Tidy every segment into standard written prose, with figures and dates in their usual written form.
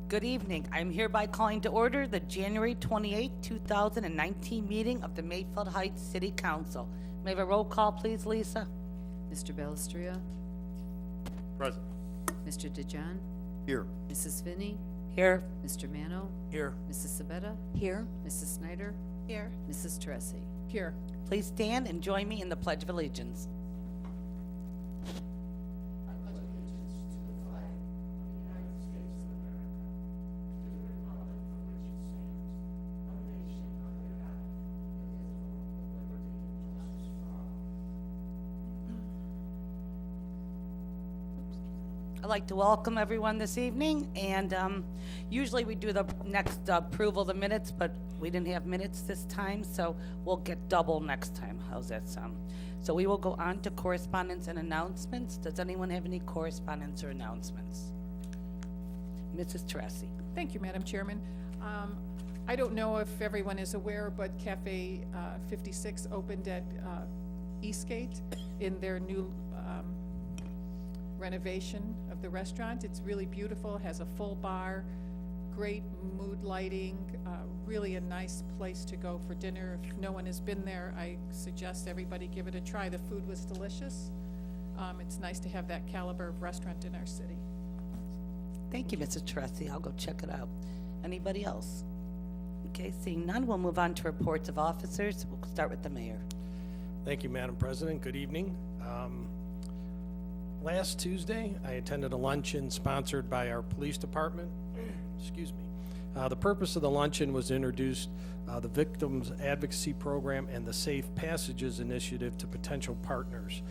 Good evening. I'm hereby calling to order the January 28, 2019 meeting of the Mayfield Heights City Council. May I have a roll call, please, Lisa? Mr. Ballestria, Present. Mr. DeJohn, Here. Mrs. Finney, Here. Mr. Mano, Here. Mrs. Sabetta, Here. Mrs. Snyder, Here. Mrs. Teresi. Here. Please stand and join me in the Pledge of Allegiance. I'd like to welcome everyone this evening, and usually we do the next approval of the minutes, but we didn't have minutes this time, so we'll get double next time. How's that sound? So we will go on to correspondence and announcements. Does anyone have any correspondence or announcements? Mrs. Teresi. Thank you, Madam Chairman. I don't know if everyone is aware, but Cafe 56 opened at Eastgate in their new renovation of the restaurant. It's really beautiful, has a full bar, great mood lighting, really a nice place to go for dinner. If no one has been there, I suggest everybody give it a try. The food was delicious. It's nice to have that caliber of restaurant in our city. Thank you, Mrs. Teresi. I'll go check it out. Anybody else? Okay, seeing none, we'll move on to reports of officers. We'll start with the mayor. Thank you, Madam President. Good evening. Last Tuesday, I attended a luncheon sponsored by our police department. Excuse me. The purpose of the luncheon was to introduce the Victims Advocacy Program and the Safe Passages Initiative to potential partners.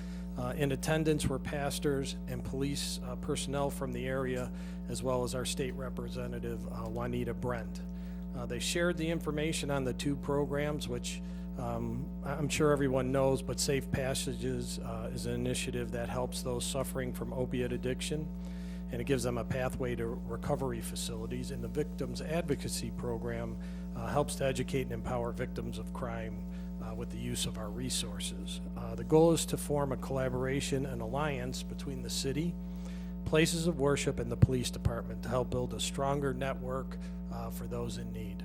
In attendance were pastors and police personnel from the area, as well as our state representative, Juanita Brent. They shared the information on the two programs, which I'm sure everyone knows, but Safe Passages is an initiative that helps those suffering from opiate addiction, and it gives them a pathway to recovery facilities. And the Victims Advocacy Program helps to educate and empower victims of crime with the use of our resources. The goal is to form a collaboration and alliance between the city, places of worship, and the police department to help build a stronger network for those in need.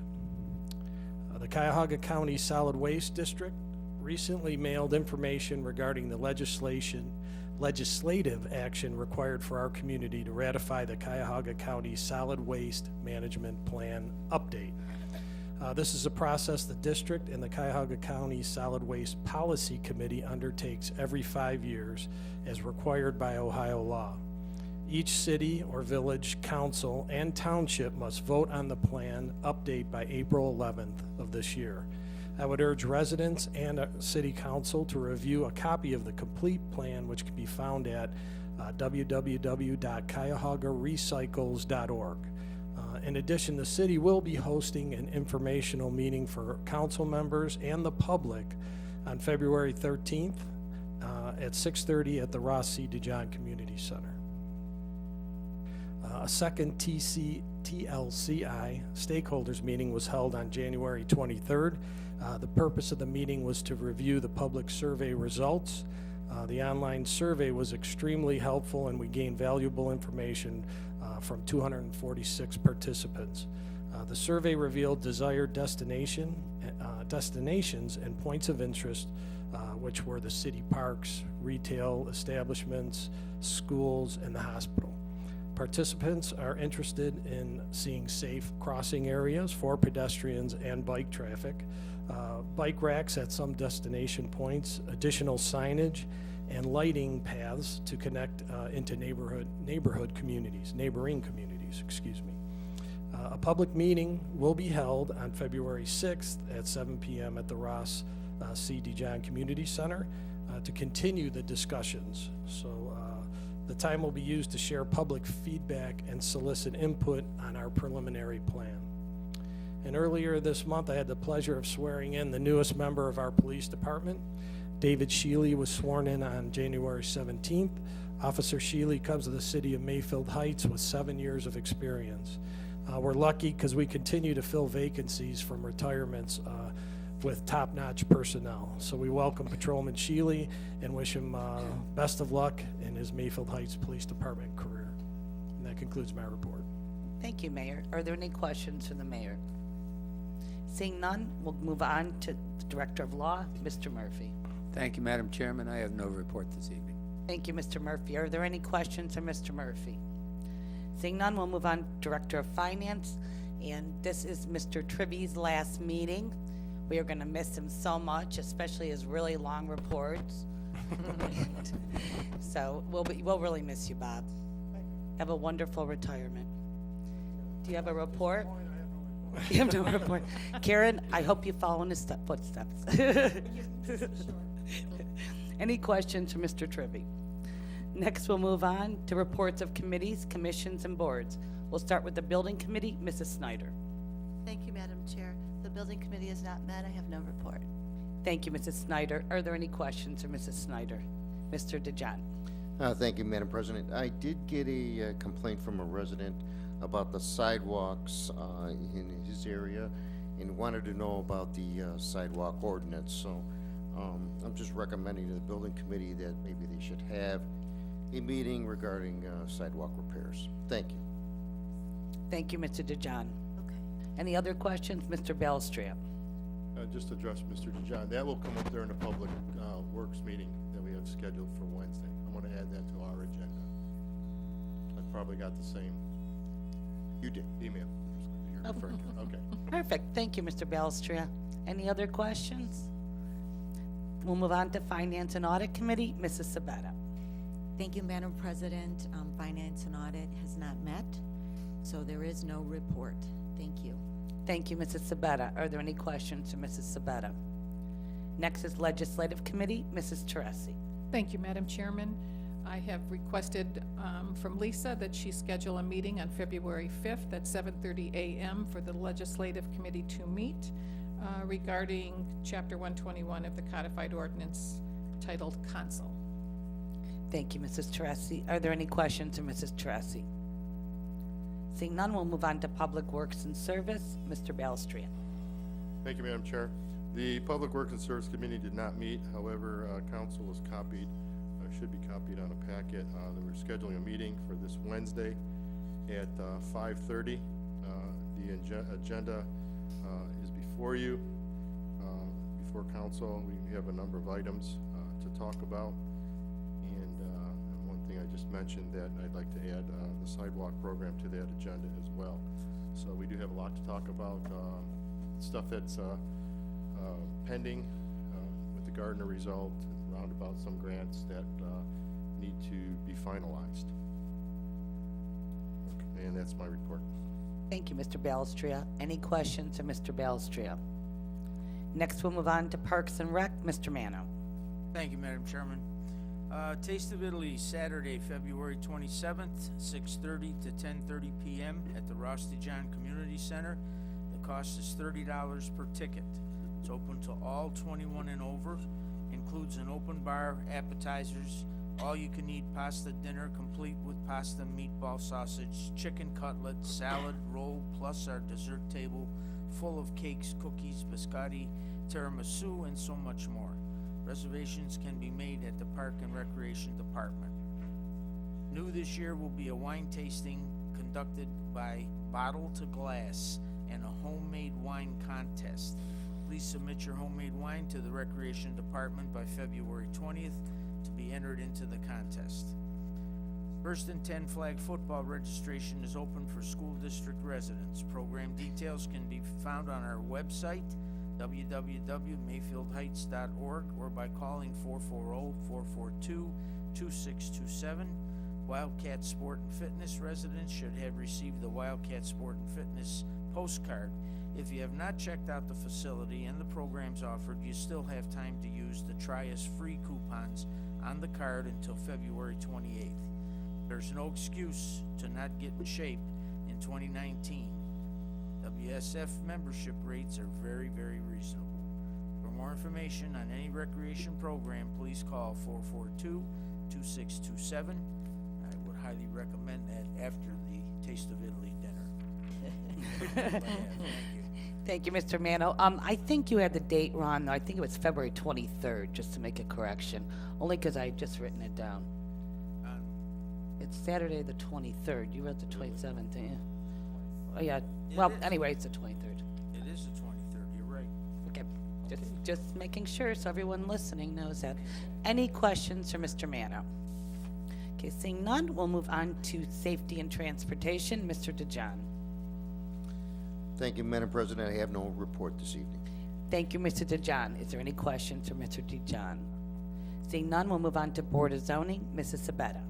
The Cuyahoga County Solid Waste District recently mailed information regarding the legislative action required for our community to ratify the Cuyahoga County Solid Waste Management Plan update. This is a process the district and the Cuyahoga County Solid Waste Policy Committee undertakes every 5 years as required by Ohio law. Each city or village, council, and township must vote on the plan update by April 11th of this year. I would urge residents and city council to review a copy of the complete plan, which can be found at www.cuyahogarecycles.org. In addition, the city will be hosting an informational meeting for council members and the public on February 13th at 6:30 at the Ross C. DeJohn Community Center. A second TLCI stakeholders meeting was held on January 23rd. The purpose of the meeting was to review the public survey results. The online survey was extremely helpful, and we gained valuable information from 246 participants. The survey revealed desired destinations and points of interest, which were the city parks, retail establishments, schools, and the hospital. Participants are interested in seeing safe crossing areas for pedestrians and bike traffic, bike racks at some destination points, additional signage, and lighting paths to connect into neighboring communities, A public meeting will be held on February 6th at 7 p.m. at the Ross C. DeJohn Community Center to continue the discussions. The time will be used to share public feedback and solicit input on our preliminary plan. And earlier this month, I had the pleasure of swearing in the newest member of our police department. David Sheely was sworn in on January 17th. Officer Sheely comes to the city of Mayfield Heights with 7 years of experience. We're lucky because we continue to fill vacancies from retirements with top-notch personnel. So we welcome Patrolman Sheely and wish him best of luck in his Mayfield Heights Police Department career. And that concludes my report. Thank you, Mayor. Are there any questions for the mayor? Seeing none, we'll move on to the Director of Law, Mr. Murphy. Thank you, Madam Chairman. I have no report this evening. Thank you, Mr. Murphy. Are there any questions for Mr. Murphy? Seeing none, we'll move on, Director of Finance, and this is Mr. Trivey's last meeting. We are gonna miss him so much, especially his really long reports. So we'll really miss you, Bob. Have a wonderful retirement. Do you have a report? You have no report. Karen, I hope you follow in his footsteps. Any questions for Mr. Trivey? Next, we'll move on to reports of committees, commissions, and boards. We'll start with the Building Committee, Mrs. Snyder. Thank you, Madam Chair. The building committee is not met. I have no report. Thank you, Mrs. Snyder. Are there any questions for Mrs. Snyder? Mr. DeJohn. Thank you, Madam President. I did get a complaint from a resident about the sidewalks in his area and wanted to know about the sidewalk ordinance. So I'm just recommending to the building committee that maybe they should have a meeting regarding sidewalk repairs. Thank you. Thank you, Mr. DeJohn. Okay. Any other questions? Mr. Belstrap. Just to address Mr. DeJohn, that will come up during the public works meeting that we have scheduled for Wednesday. I'm going to add that to our agenda. I probably got the same. You did, email. You're referring to, okay. Perfect. Thank you, Mr. Belstrap. Any other questions? We'll move on to Finance and Audit Committee, Mrs. Sabetta. Thank you, Madam President. Finance and Audit has not met, so there is no report. Thank you. Thank you, Mrs. Sabetta. Are there any questions for Mrs. Sabetta? Next is Legislative Committee, Mrs. Teresi. Thank you, Madam Chairman. I have requested from Lisa that she schedule a meeting on February 5th at 7:30 a.m. for the Legislative Committee to meet regarding Chapter 121 of the Codified Ordinance titled Consul. Thank you, Mrs. Teresi. Are there any questions for Mrs. Teresi? Seeing none, we'll move on to Public Works and Service, Mr. Belstrap. Thank you, Madam Chair. The Public Works and Service Committee did not meet. However, council was copied, should be copied on a packet. That we're scheduling a meeting for this Wednesday at 5:30. The agenda is before you, before council. We have a number of items to talk about. And one thing I just mentioned that I'd like to add the sidewalk program to that agenda as well. So we do have a lot to talk about. Stuff that's pending with the Gardner result, roundabout some grants that need to be finalized. Okay, and that's my report. Thank you, Mr. Belstrap. Any questions for Mr. Belstrap? Next, we'll move on to Parks and Rec, Mr. Mano. Thank you, Madam Chairman. Taste of Italy, Saturday, February 27th, 6:30 to 10:30 p.m. at the Rusty John Community Center. The cost is $30 per ticket. It's open to all 21 and over. Includes an open bar, appetizers, all-you-can-eat pasta dinner complete with pasta, meatball, sausage, chicken cutlet, salad, roll, plus our dessert table full of cakes, cookies, biscotti, tiramisu, and so much more. Reservations can be made at the Park and Recreation Department. New this year will be a wine tasting conducted by Bottle to Glass and a homemade wine contest. Please submit your homemade wine to the Recreation Department by February 20th to be entered into the contest. First and 10 flag football registration is open for school district residents. Program details can be found on our website, www.mayfieldheights.org, or by calling 440-442-2627. Wildcat Sport and Fitness residents should have received the Wildcat Sport and Fitness postcard. If you have not checked out the facility and the programs offered, you still have time to use the Try Us free coupons on the card until February 28th. There's no excuse to not get in shape in 2019. WSF membership rates are very, very reasonable. For more information on any recreation program, please call 442-2627. I would highly recommend that after the Taste of Italy dinner. Thank you. Thank you, Mr. Mano. I think you had the date wrong, though. I think it was February 23rd, just to make a correction, only because I had just written it down. It's Saturday the 23rd. You wrote the 27th, didn't you? yeah, It well, is. anyway, it's the 23rd. It is the 23rd, you're right. Okay, just making sure so everyone listening knows that. Any questions for Mr. Mano? Okay, seeing none, we'll move on to safety and transportation. Mr. DeJohn. Thank you, Madam President. I have no report this evening. Thank you, Mr. DeJohn. Is there any questions for Mr. DeJohn? Seeing none, we'll move on to Board of Zoning. Mrs. Sabetta.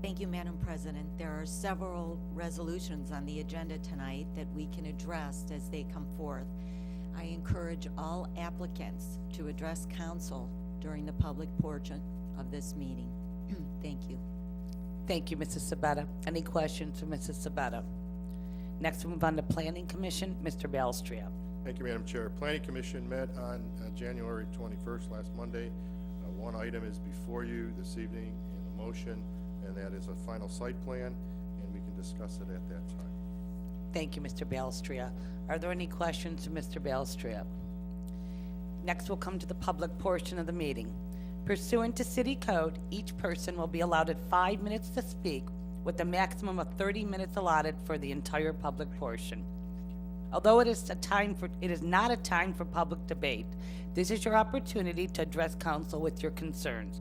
Thank you, Madam President. There are several resolutions on the agenda tonight that we can address as they come forth. I encourage all applicants to address council during the public portion of this meeting. Thank you. Thank you, Mrs. Sabetta. Any questions for Mrs. Sabetta? Next, we'll move on to Planning Commission. Mr. Balstria. Thank you, Madam Chair. Planning Commission met on January 21st, last Monday. One item is before you this evening in a motion, and that is a final site plan, and we can discuss it at that time. Thank you, Mr. Balstria. Are there any questions for Mr. Balstria? Next, we'll come to the public portion of the meeting. Pursuant to City Code, each person will be allowed 5 minutes to speak, with a maximum of 30 minutes allotted for the entire public portion. Although it is not a time for public debate, this is your opportunity to address council with your concerns.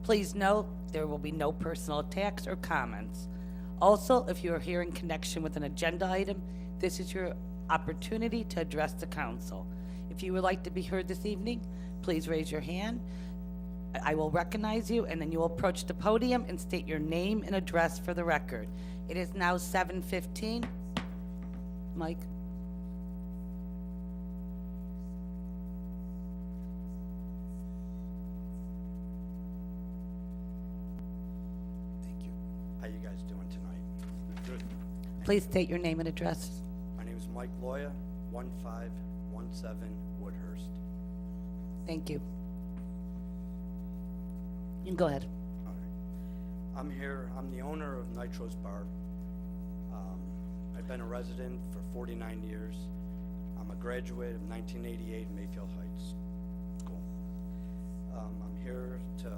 Please note, there will be no personal attacks or comments. Also, if you are here in connection with an agenda item, this is your opportunity to address the council. If you would like to be heard this evening, please raise your hand. I will recognize you, and then you will approach the podium and state your name and address for the record. It is now 7:15. Mike? Thank you. How you guys doing tonight? Good. Please state your name and address. My name is Mike Loya, 1517 Woodhurst. Thank you. You can go ahead. All right. I'm here, I'm the owner of Nitro's Bar. I've been a resident for 49 years. I'm a graduate of 1988 Mayfield Heights School. I'm here to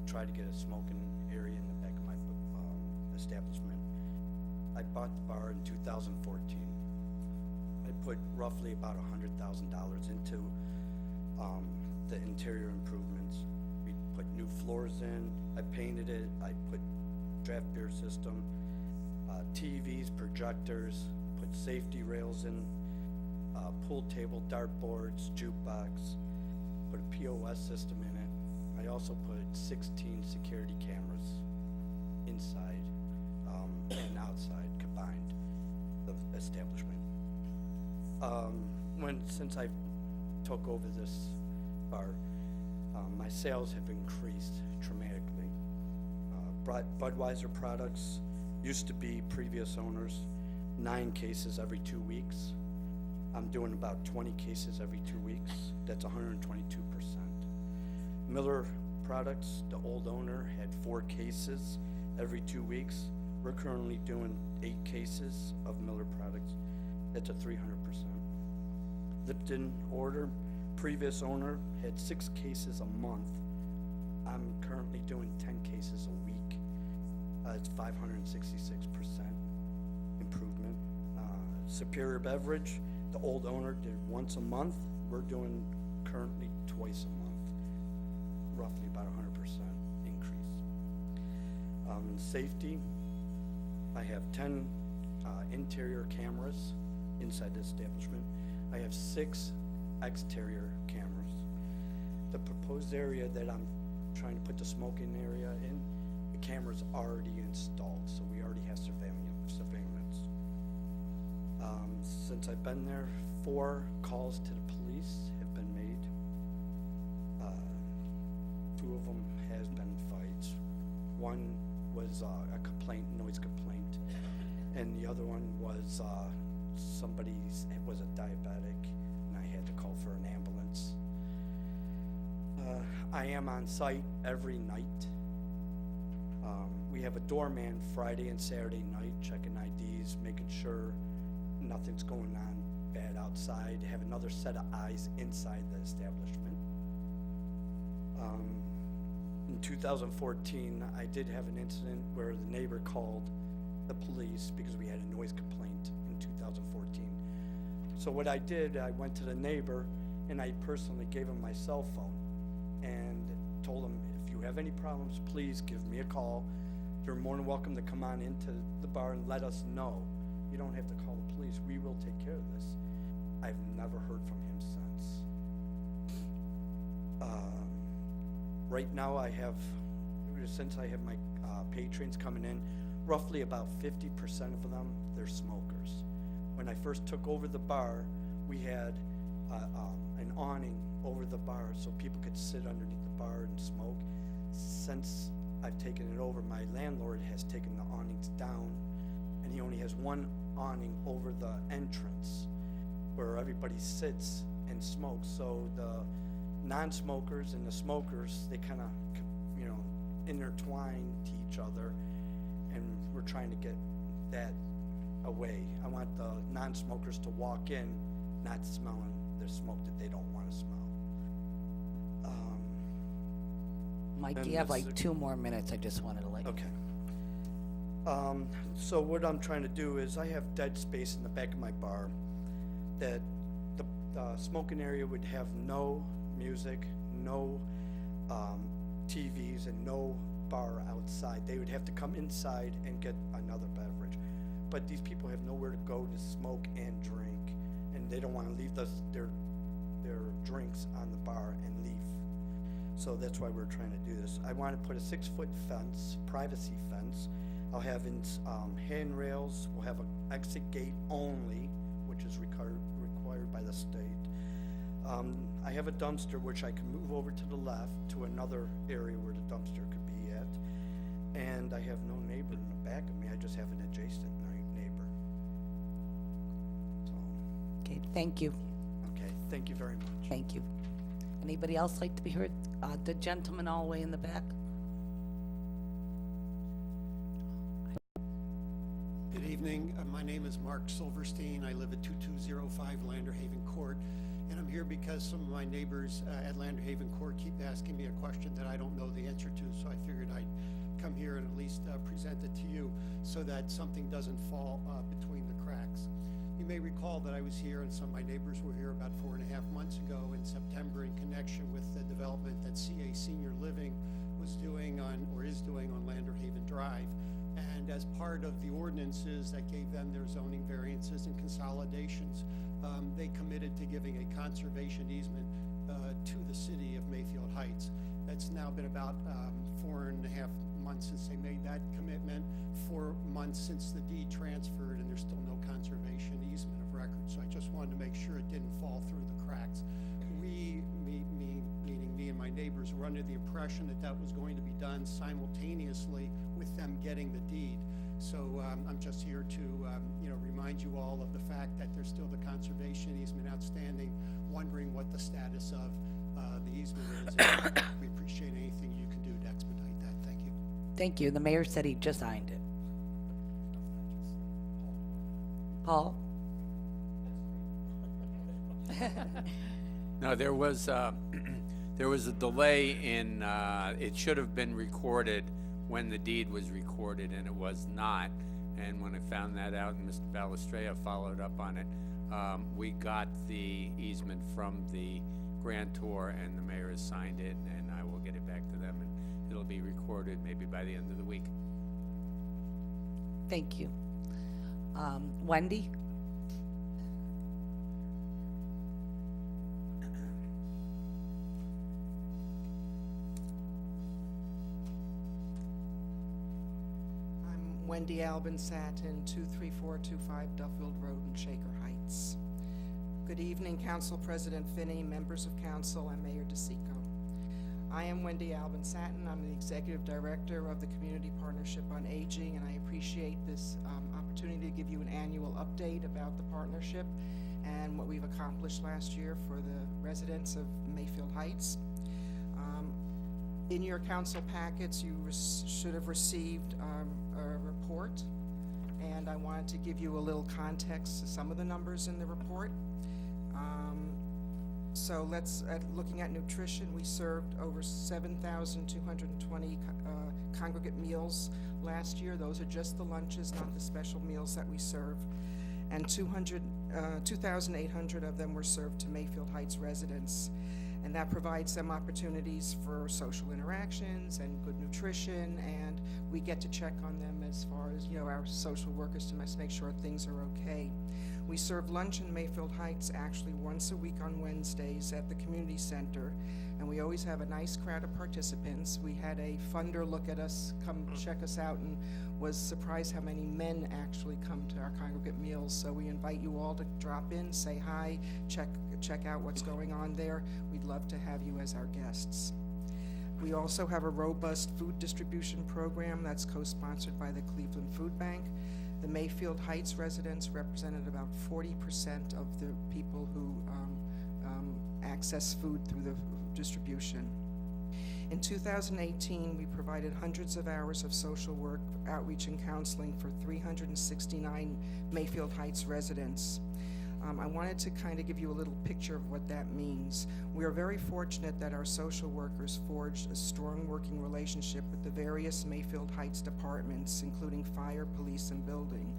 try to get a smoking area in the back of my establishment. I bought the bar in 2014. I put roughly about $100,000 into the interior improvements. We put new floors in, I painted it, I put draft beer system, TVs, projectors, put safety rails in, pool table, dartboards, jukebox, put a POS system in it. I also put 16 security cameras inside and outside combined the establishment. Since I took over this bar, my sales have increased dramatically. Budweiser products used to be previous owners 9 cases every 2 weeks. I'm doing about 20 cases every 2 weeks. That's 122%. Miller products, the old owner had 4 cases every 2 weeks. We're currently doing 8 cases of Miller products. That's a 300%. Lipton order, previous owner had 6 cases a month. I'm currently doing 10 cases a week. It's 566% improvement. Superior Beverage, the old owner did once a month. We're doing currently twice a month, roughly about 100% increase. Safety, I have 10 interior cameras inside the establishment. I have 6 exterior cameras. The proposed area that I'm trying to put the smoking area in, the camera's already installed, so we already have surveillance. Since I've been there, 4 calls to the police have been made. 2 of them has been fights. One was a complaint, noise complaint, and the other one was somebody was a diabetic, and I had to call for an ambulance. I am on site every night. We have a doorman Friday and Saturday night, checking IDs, making sure nothing's going on bad outside, have another set of eyes inside the establishment. In 2014, I did have an incident where the neighbor called the police because we had a noise complaint in 2014. So what I did, I went to the neighbor and I personally gave him my cell phone and told him, if you have any problems, please give me a call. You're more than welcome to come on into the bar and let us know. You don't have to call the police. We will take care of this. I've never heard from him since. Right now since I have my patrons coming in, roughly about 50% of them, they're smokers. When I first took over the bar, we had an awning over the bar so people could sit underneath the bar and smoke. Since I've taken it over, my landlord has taken the awnings down, and he only has one awning over the entrance where everybody sits and smokes. So the non-smokers and the smokers, they kind of, intertwine to each other, and we're trying to get that away. I want the non-smokers to walk in not smelling the smoke that they don't want to smell. Mike, And you have this like is- 2 more minutes. I just wanted to let you Okay. So what I'm trying to do is I have dead space in the back of my bar that the smoking area would have no music, no TVs, and no bar outside. They would have to come inside and get another beverage. But these people have nowhere to go to smoke and drink, and they don't want to leave their drinks on the bar and leave. So that's why we're trying to do this. I want to put a 6-foot fence, privacy fence. I'll have handrails. We'll have an exit gate only, which is required by the state. I have a dumpster which I can move over to the left to another area where the dumpster could be at. And I have no neighbor in the back of me. I just have an adjacent neighbor. So, Okay, thank you. okay, thank you very much. Thank you. Anybody else like to be heard? The gentleman all the way in the back. Good evening. My name is Mark Silverstein. I live at 2205 Lander Haven Court, and I'm here because some of my neighbors at Lander Haven Court keep asking me a question that I don't know the answer to, so I figured I'd come here and at least present it to you so that something doesn't fall between the cracks. You may recall that I was here and some of my neighbors were here about 4.5 months ago in September in connection with the development that CA Senior Living was doing on, or is doing on Lander Haven Drive. And as part of the ordinances that gave them their zoning variances and consolidations, they committed to giving a conservation easement to the city of Mayfield Heights. It's now been about 4.5 months since they made that commitment, 4 months since the deed transferred, and there's still no conservation easement of record. So I just wanted to make sure it didn't fall through the cracks. Meaning me and my neighbors, were under the impression that that was going to be done simultaneously with them getting the deed. So I'm just here to remind you all of the fact that there's still the conservation easement outstanding, wondering what the status of the easement is. We appreciate anything you can do to expedite that. Thank you. Thank you. The mayor said he just signed it. Paul? No, there was a delay in, it should have been recorded when the deed was recorded, and it was not. And when I found that out, and Mr. Balistrea followed up on it, we got the easement from the grantor, and the mayor has signed it, and I will get it back to them, and it'll be recorded maybe by the end of the week. Thank you. Wendy? I'm Wendy Albin Satin, 23425 Duffield Road in Shaker Heights. Good evening, Council President Finney, members of council, and Mayor DeSico. I am Wendy Albin Satin. I'm the Executive Director of the Community Partnership on Aging, and I appreciate this opportunity to give you an annual update about the partnership and what we've accomplished last year for the residents of Mayfield Heights. In your council packets, you should have received a report, and I wanted to give you a little context to some of the numbers in the report. So looking at nutrition, we served over 7,220 congregate meals last year. Those are just the lunches, not the special meals that we serve. And 2,800 of them were served to Mayfield Heights residents. And that provides them opportunities for social interactions and good nutrition, and we get to check on them as far as, our social workers to make sure things are okay. We serve lunch in Mayfield Heights actually once a week on Wednesdays at the community center, and we always have a nice crowd of participants. We had a funder look at us, come check us out, and was surprised how many men actually come to our congregate meals. So we invite you all to drop in, say hi, check out what's going on there. We'd love to have you as our guests. We also have a robust food distribution program that's co-sponsored by the Cleveland Food Bank. The Mayfield Heights residents represented about 40% of the people who access food through the distribution. In 2018, we provided hundreds of hours of social work, outreach, and counseling for 369 Mayfield Heights residents. I wanted to kind of give you a little picture of what that means. We are very fortunate that our social workers forged a strong working relationship with the various Mayfield Heights departments, including fire, police, and building.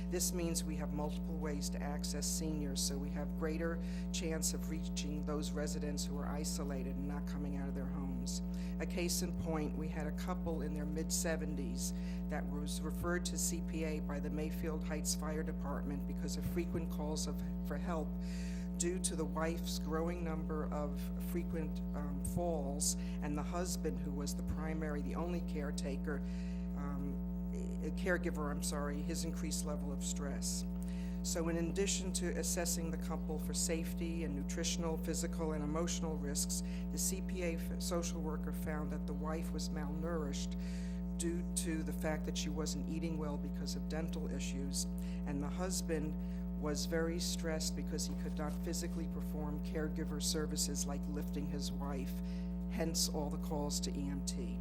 This means we have multiple ways to access seniors, so we have greater chance of reaching those residents who are isolated and not coming out of their homes. A case in point, we had a couple in their mid-70s that was referred to CPA by the Mayfield Heights Fire Department because of frequent calls for help due to the wife's growing number of frequent falls, and the husband, who was the only caregiver, his increased level of stress. So in addition to assessing the couple for safety and nutritional, physical, and emotional risks, the CPA social worker found that the wife was malnourished due to the fact that she wasn't eating well because of dental issues, and the husband was very stressed because he could not physically perform caregiver services like lifting his wife, hence all the calls to EMT.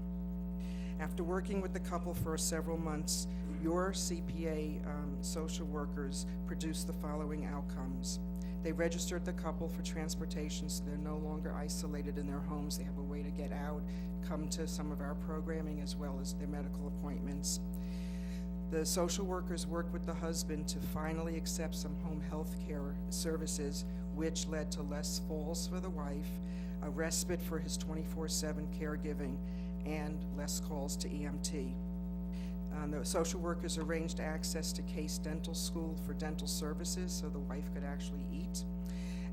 After working with the couple for several months, your CPA social workers produced the following outcomes. They registered the couple for transportation so they're no longer isolated in their homes. They have a way to get out, come to some of our programming as well as their medical appointments. The social workers worked with the husband to finally accept some home health care services, which led to less falls for the wife, a respite for his 24/7 caregiving, and less calls to EMT. The social workers arranged access to Case Dental School for dental services so the wife could actually eat.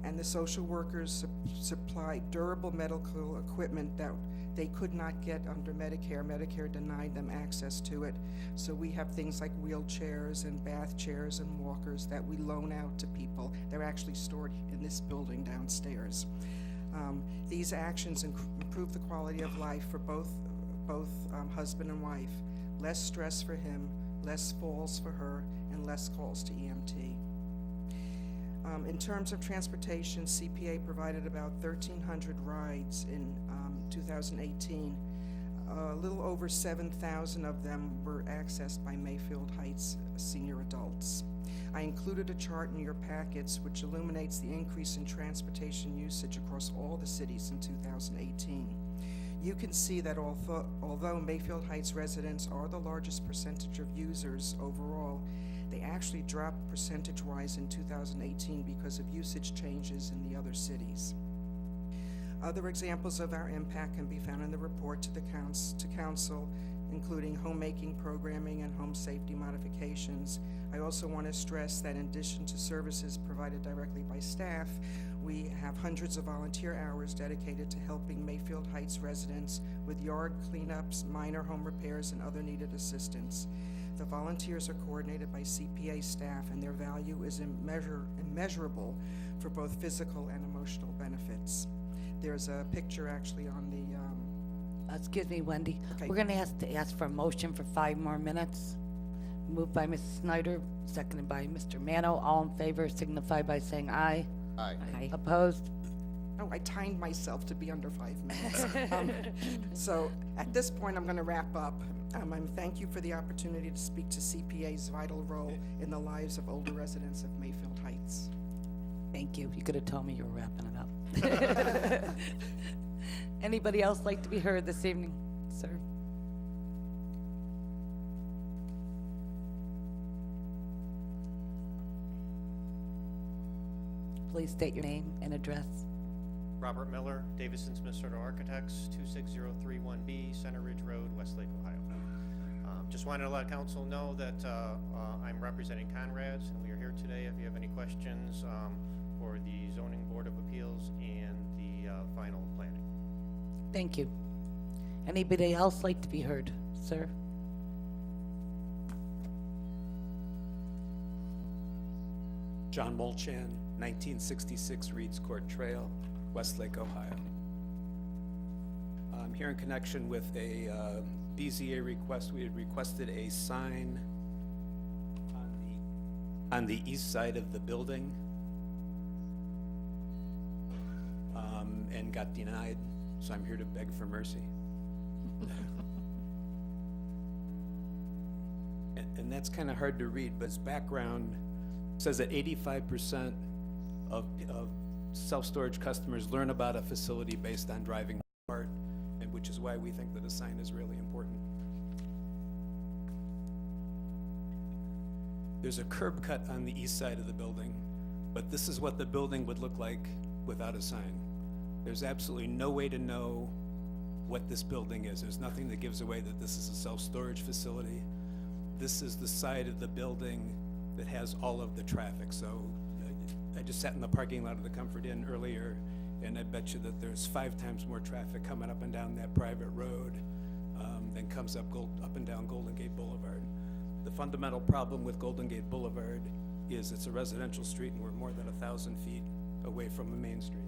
And the social workers supplied durable medical equipment that they could not get under Medicare. Medicare denied them access to it. So we have things like wheelchairs and bath chairs and walkers that we loan out to people. They're actually stored in this building downstairs. These actions improve the quality of life for both husband and wife. Less stress for him, less falls for her, and less calls to EMT. In terms of transportation, CPA provided about 1,300 rides in 2018. A little over 7,000 of them were accessed by Mayfield Heights senior adults. I included a chart in your packets which illuminates the increase in transportation usage across all the cities in 2018. You can see that although Mayfield Heights residents are the largest percentage of users overall, they actually dropped percentage-wise in 2018 because of usage changes in the other cities. Other examples of our impact can be found in the report to council, including homemaking programming and home safety modifications. I also want to stress that in addition to services provided directly by staff, we have hundreds of volunteer hours dedicated to helping Mayfield Heights residents with yard cleanups, minor home repairs, and other needed assistance. The volunteers are coordinated by CPA staff, and their value is immeasurable for both physical and emotional benefits. There's a picture actually on the Excuse me, Wendy. Okay. We're gonna ask for a motion for 5 more minutes. Moved by Mrs. Snyder, seconded by Mr. Mano. All in favor signify by saying aye. Aye. Aye. Opposed? Oh, I timed myself to be under 5 minutes. So at this point, I'm going to wrap up. Thank you for the opportunity to speak to CPA's vital role in the lives of older residents of Mayfield Heights. Thank you. You could have told me you were wrapping it up. Anybody else like to be heard this evening, sir? Please state your name and address. Robert Miller, Davison Smith Certo Architects, 26031B, Center Ridge Road, Westlake, Ohio. Just wanted to let council know that I'm representing Conrad's, and we are here today if you have any questions for the Zoning Board of Appeals and the final planning. Thank you. Anybody else like to be heard, sir? John Molchan, 1966 Reeds Court Trail, Westlake, Ohio. I'm here in connection with a BZA request. We had requested a sign on the east side of the building and got denied, so I'm here to beg for mercy. And that's kind of hard to read, but its background says that 85% of self-storage customers learn about a facility based on driving part, and which is why we think that a sign is really important. There's a curb cut on the east side of the building, but this is what the building would look like without a sign. There's absolutely no way to know what this building is. There's nothing that gives away that this is a self-storage facility. This is the side of the building that has all of the traffic. So I just sat in the parking lot of the Comfort Inn earlier, and I bet you that there's 5 times more traffic coming up and down that private road than comes up and down Golden Gate Boulevard. The fundamental problem with Golden Gate Boulevard is it's a residential street, and we're more than 1,000 feet away from a main street.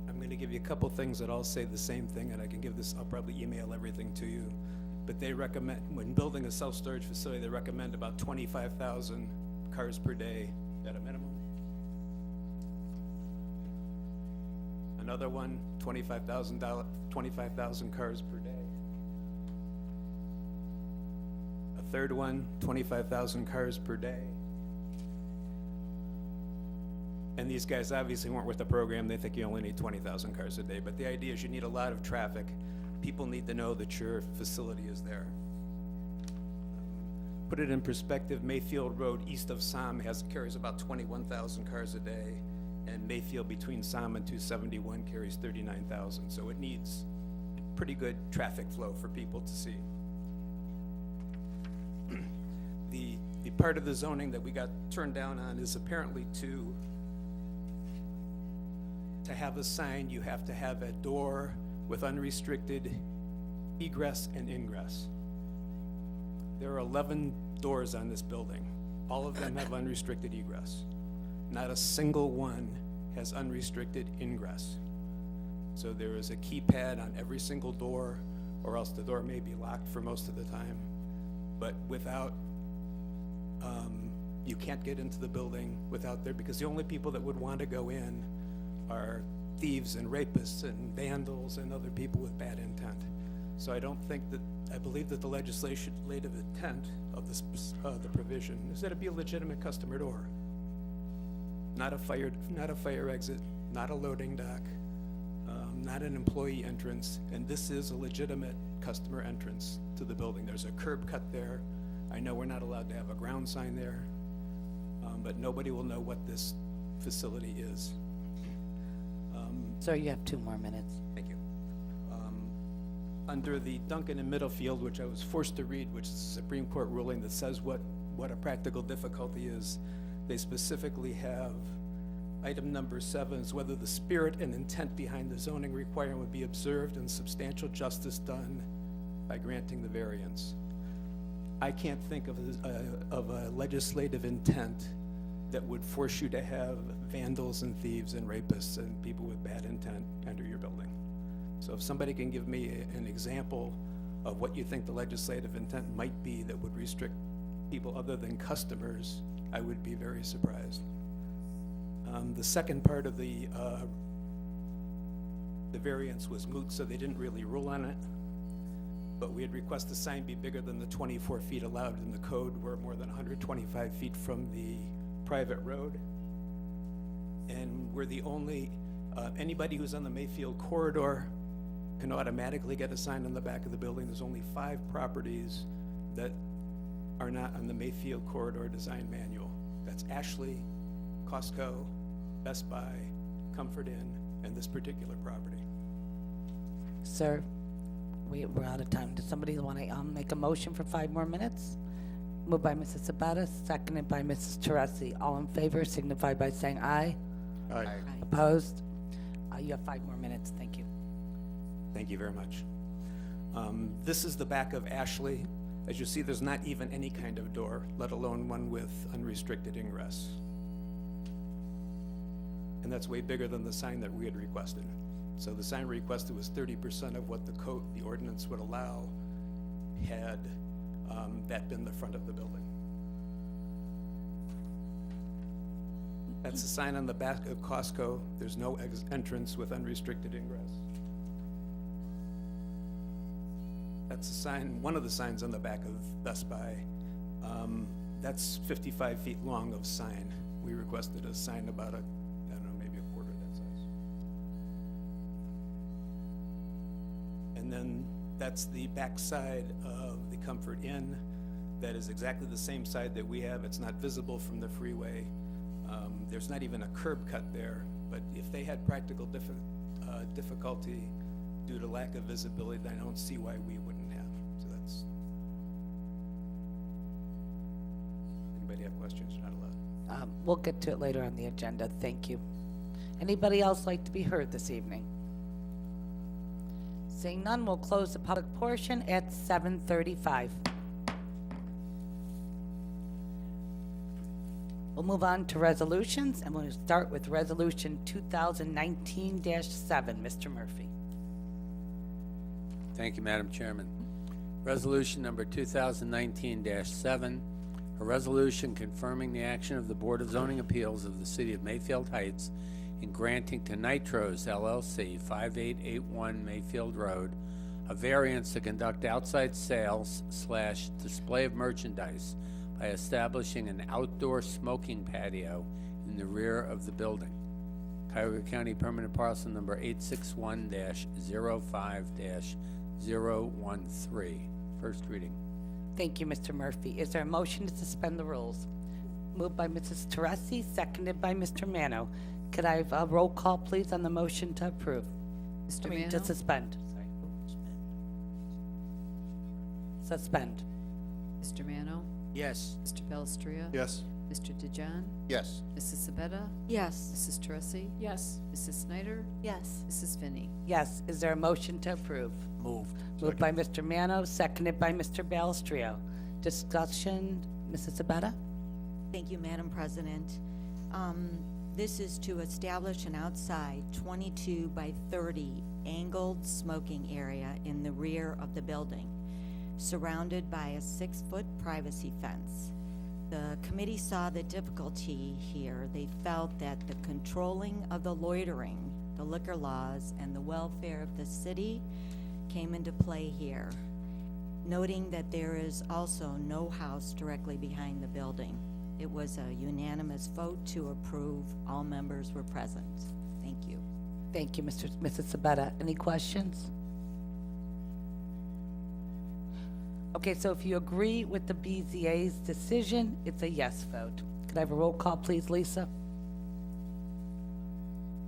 I'm going to give you a couple things that all say the same thing, and I can give this, I'll probably email everything to you. But they recommend, when building a self-storage facility, they recommend about 25,000 cars per day at a minimum. Another one, 25,000 cars per day. A third one, 25,000 cars per day. And these guys obviously weren't with the program. They think you only need 20,000 cars a day. But the idea is you need a lot of traffic. People need to know that your facility is there. Put it in perspective, Mayfield Road east of Som carries about 21,000 cars a day, and Mayfield between Som and 271 carries 39,000. So it needs pretty good traffic flow for people to see. The part of the zoning that we got turned down on is apparently to have a sign, you have to have a door with unrestricted egress and ingress. There are 11 doors on this building. All of them have unrestricted egress. Not a single one has unrestricted ingress. So there is a keypad on every single door, or else the door may be locked for most of the time. But without, you can't get into the building without there, because the only people that would want to go in are thieves and rapists and vandals and other people with bad intent. So I don't think that, I believe that the legislative intent of this, the provision is that it be a legitimate customer door. Not a fire exit, not a loading dock, not an employee entrance, and this is a legitimate customer entrance to the building. There's a curb cut there. I know we're not allowed to have a ground sign there, but nobody will know what this facility is. Sir, you have 2 more minutes. Thank you. Under the Duncan and Middlefield, which I was forced to read, which is a Supreme Court ruling that says what a practical difficulty is, they specifically have item number 7 is whether the spirit and intent behind the zoning requirement would be observed and substantial justice done by granting the variance. I can't think of a legislative intent that would force you to have vandals and thieves and rapists and people with bad intent enter your building. So if somebody can give me an example of what you think the legislative intent might be that would restrict people other than customers, I would be very surprised. The second part of the variance was moot, so they didn't really rule on it. But we had requested the sign be bigger than the 24 feet allowed in the code. We're more than 125 feet from the private road. And we're the only, anybody who's on the Mayfield corridor can automatically get a sign on the back of the building. There's only 5 properties that are not on the Mayfield corridor design manual. That's Ashley, Costco, Best Buy, Comfort Inn, and this particular property. Sir, we're out of time. Does somebody want to make a motion for 5 more minutes? Moved by Mrs. Sabata, seconded by Mrs. Teresi. All in favor signify by saying aye. Aye. Opposed? You have 5 more minutes. Thank you. Thank you very much. This is the back of Ashley. As you see, there's not even any kind of door, let alone one with unrestricted ingress. And that's way bigger than the sign that we had requested. So the sign requested was 30% of what the code, the ordinance would allow, had that been the front of the building. That's the sign on the back of Costco. There's no entrance with unrestricted ingress. That's a sign, one of the signs on the back of Best Buy. That's 55 feet long of sign. We requested a sign about I don't know, maybe a quarter that size. And then that's the back side of the Comfort Inn. That is exactly the same side that we have. It's not visible from the freeway. There's not even a curb cut there, but if they had practical difficulty due to lack of visibility, then I don't see why we wouldn't have. So that's, anybody have questions? You're not allowed. We'll get to it later on the agenda. Thank you. Anybody else like to be heard this evening? Seeing none, we'll close the public portion at 7:35. We'll move on to resolutions, and we'll start with Resolution 2019-7. Mr. Murphy. Thank you, Madam Chairman. Resolution number 2019-7, a resolution confirming the action of the Board of Zoning Appeals of the City of Mayfield Heights in granting to Nitros LLC, 5881 Mayfield Road, a variance to conduct outside sales / display of merchandise by establishing an outdoor smoking patio in the rear of the building. Cuyahoga County Permanent Parcel Number 861-05-013. First reading. Thank you, Mr. Murphy. Is there a motion to suspend the rules? Moved by Mrs. Teresi, seconded by Mr. Mano. Could I have a roll call, please, on the motion to approve? Mr. I mean, Mano? to suspend. Sorry. Suspend. Mr. Mano? Yes. Mr. Belistria? Yes. Mr. DeJohn? Yes. Mrs. Sabetta? Yes. Mrs. Teresi? Yes. Mrs. Snyder? Yes. Mrs. Finney? Yes. Is there a motion to approve? Moved. Moved by Mr. Mano, seconded by Mr. Balestrio. Discussion, Mrs. Sabetta? Thank you, Madam President. This is to establish an outside 22 by 30 angled smoking area in the rear of the building, surrounded by a 6-foot privacy fence. The committee saw the difficulty here. They felt that the controlling of the loitering, the liquor laws, and the welfare of the city came into play here, noting that there is also no house directly behind the building. It was a unanimous vote to approve. All members were present. Thank you. Thank you, Mrs. Sabetta. Any questions? Okay, so if you agree with the BZA's decision, it's a yes vote. Could I have a roll call, please, Lisa?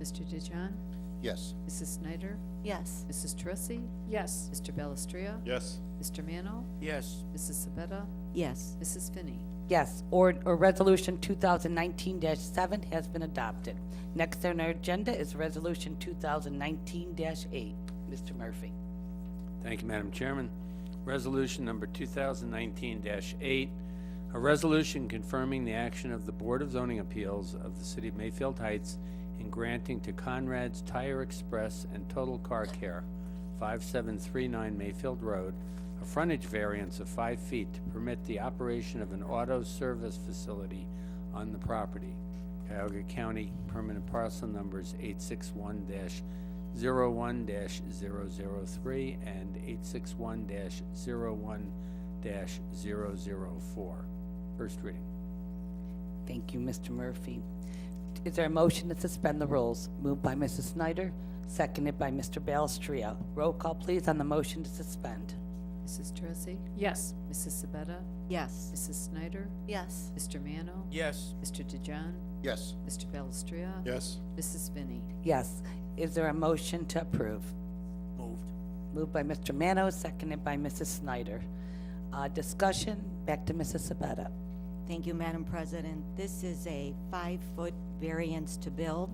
Mr. DeJohn? Yes. Mrs. Snyder? Yes. Mrs. Teresi? Yes. Mr. Belistria? Yes. Mr. Mano? Yes. Mrs. Sabetta? Yes. Mrs. Finney? Yes, or Resolution 2019-7 has been adopted. Next on our agenda is Resolution 2019-8. Mr. Murphy. Thank you, Madam Chairman. Resolution number 2019-8, a resolution confirming the action of the Board of Zoning Appeals of the City of Mayfield Heights in granting to Conrad's Tire Express and Total Car Care, 5739 Mayfield Road, a frontage variance of 5 feet to permit the operation of an auto service facility on the property. Cuyahoga County Permanent Parcel Numbers 861-01-003 and 861-01-004. First reading. Thank you, Mr. Murphy. Is there a motion to suspend the rules? Moved by Mrs. Snyder, seconded by Mr. Balestria. Roll call, please, on the motion to suspend. Mrs. Tracy? Yes. Mrs. Sabetta? Yes. Mrs. Snyder? Yes. Mr. Mano? Yes. Mr. DeJohn? Yes. Mr. Belistria? Yes. Mrs. Finney? Yes. Is there a motion to approve? Moved. Moved by Mr. Mano, seconded by Mrs. Snyder. Discussion, back to Mrs. Sabetta. Thank you, Madam President. This is a 5-foot variance to build.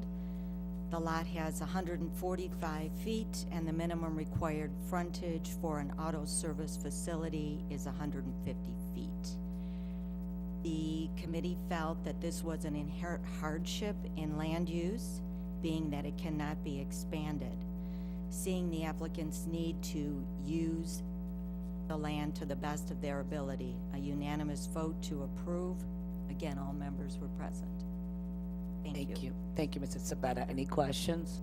The lot has 145 feet, and the minimum required frontage for an auto service facility is 150 feet. The committee felt that this was an inherent hardship in land use, being that it cannot be expanded. Seeing the applicant's need to use the land to the best of their ability, a unanimous vote to approve. Again, all members were present. Thank you. Thank you, Mrs. Sabetta. Any questions?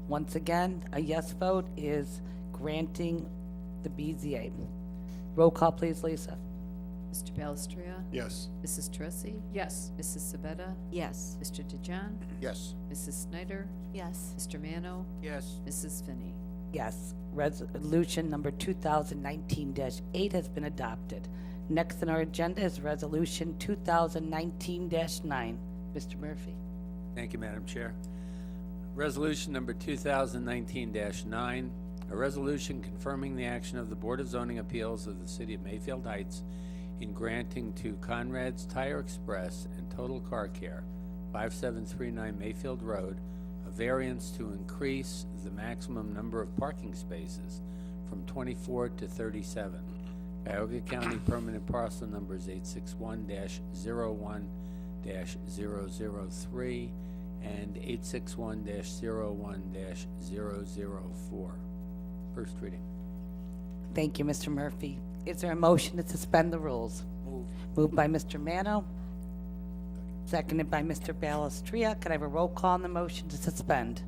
Once again, a yes vote is granting the BZA. Roll call, please, Lisa. Mr. Belistria? Yes. Mrs. Tracy? Yes. Mrs. Sabetta? Yes. Mr. DeJohn? Yes. Mrs. Snyder? Yes. Mr. Mano? Yes. Mrs. Finney? Yes. Resolution number 2019-8 has been adopted. Next on our agenda is Resolution 2019-9. Mr. Murphy. Thank you, Madam Chair. Resolution number 2019-9, a resolution confirming the action of the Board of Zoning Appeals of the City of Mayfield Heights in granting to Conrad's Tire Express and Total Car Care, 5739 Mayfield Road, a variance to increase the maximum number of parking spaces from 24 to 37. Cuyahoga County Permanent Parcel Numbers 861-01-003 and 861-01-004. First reading. Thank you, Mr. Murphy. Is there a motion to suspend the rules? Moved. Moved by Mr. Mano, seconded by Mr. Balestria. Could I have a roll call on the motion to suspend?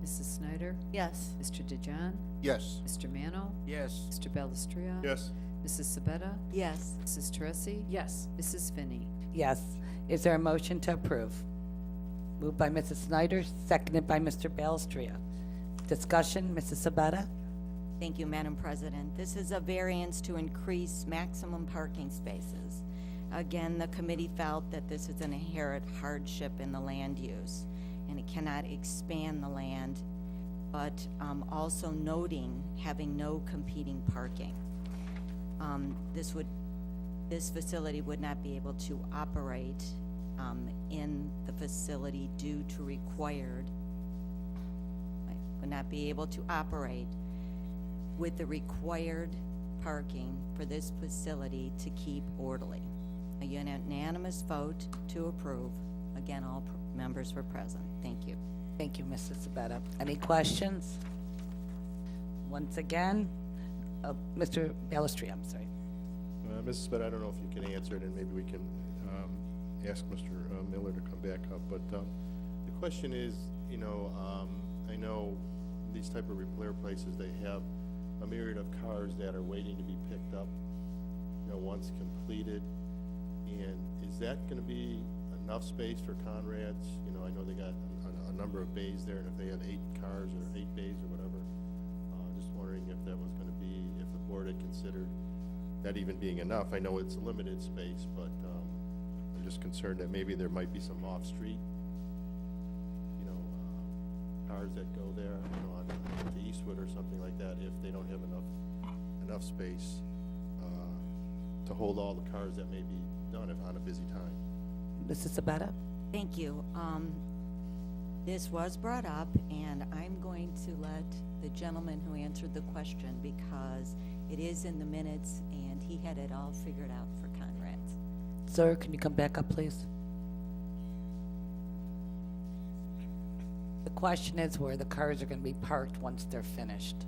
Mrs. Snyder? Yes. Mr. DeJohn? Yes. Mr. Mano? Yes. Mr. Belistria? Yes. Mrs. Sabetta? Yes. Mrs. Tracy? Yes. Mrs. Finney? Yes. Is there a motion to approve? Moved by Mrs. Snyder, seconded by Mr. Balestria. Discussion, Mrs. Sabetta? Thank you, Madam President. This is a variance to increase maximum parking spaces. Again, the committee felt that this is an inherent hardship in the land use, and it cannot expand the land, but also noting having no competing parking. This facility would not be able to operate in the facility due to would not be able to operate with the required parking for this facility to keep orderly. A unanimous vote to approve. Again, all members were present. Thank you. Thank you, Mrs. Sabetta. Any questions? Once again, Mr. Balestria, I'm sorry. Mrs. Spett, I don't know if you can answer it, and maybe we can ask Mr. Miller to come back up. But the question is, I know these type of repair places, they have a myriad of cars that are waiting to be picked up, once completed. And is that going to be enough space for Conrad's? I know they got a number of bays there, and if they have 8 cars or 8 bays or whatever, just wondering if that was going to be, if the board had considered that even being enough. I know it's a limited space, but I'm just concerned that maybe there might be some off-street, cars that go there, to Eastwood or something like that, if they don't have enough space to hold all the cars that may be done on a busy time. Mrs. Sabetta? Thank you. This was brought up, and I'm going to let the gentleman who answered the question, because it is in the minutes, and he had it all figured out for Conrad's. Sir, can you come back up, please? The question is where the cars are going to be parked once they're finished.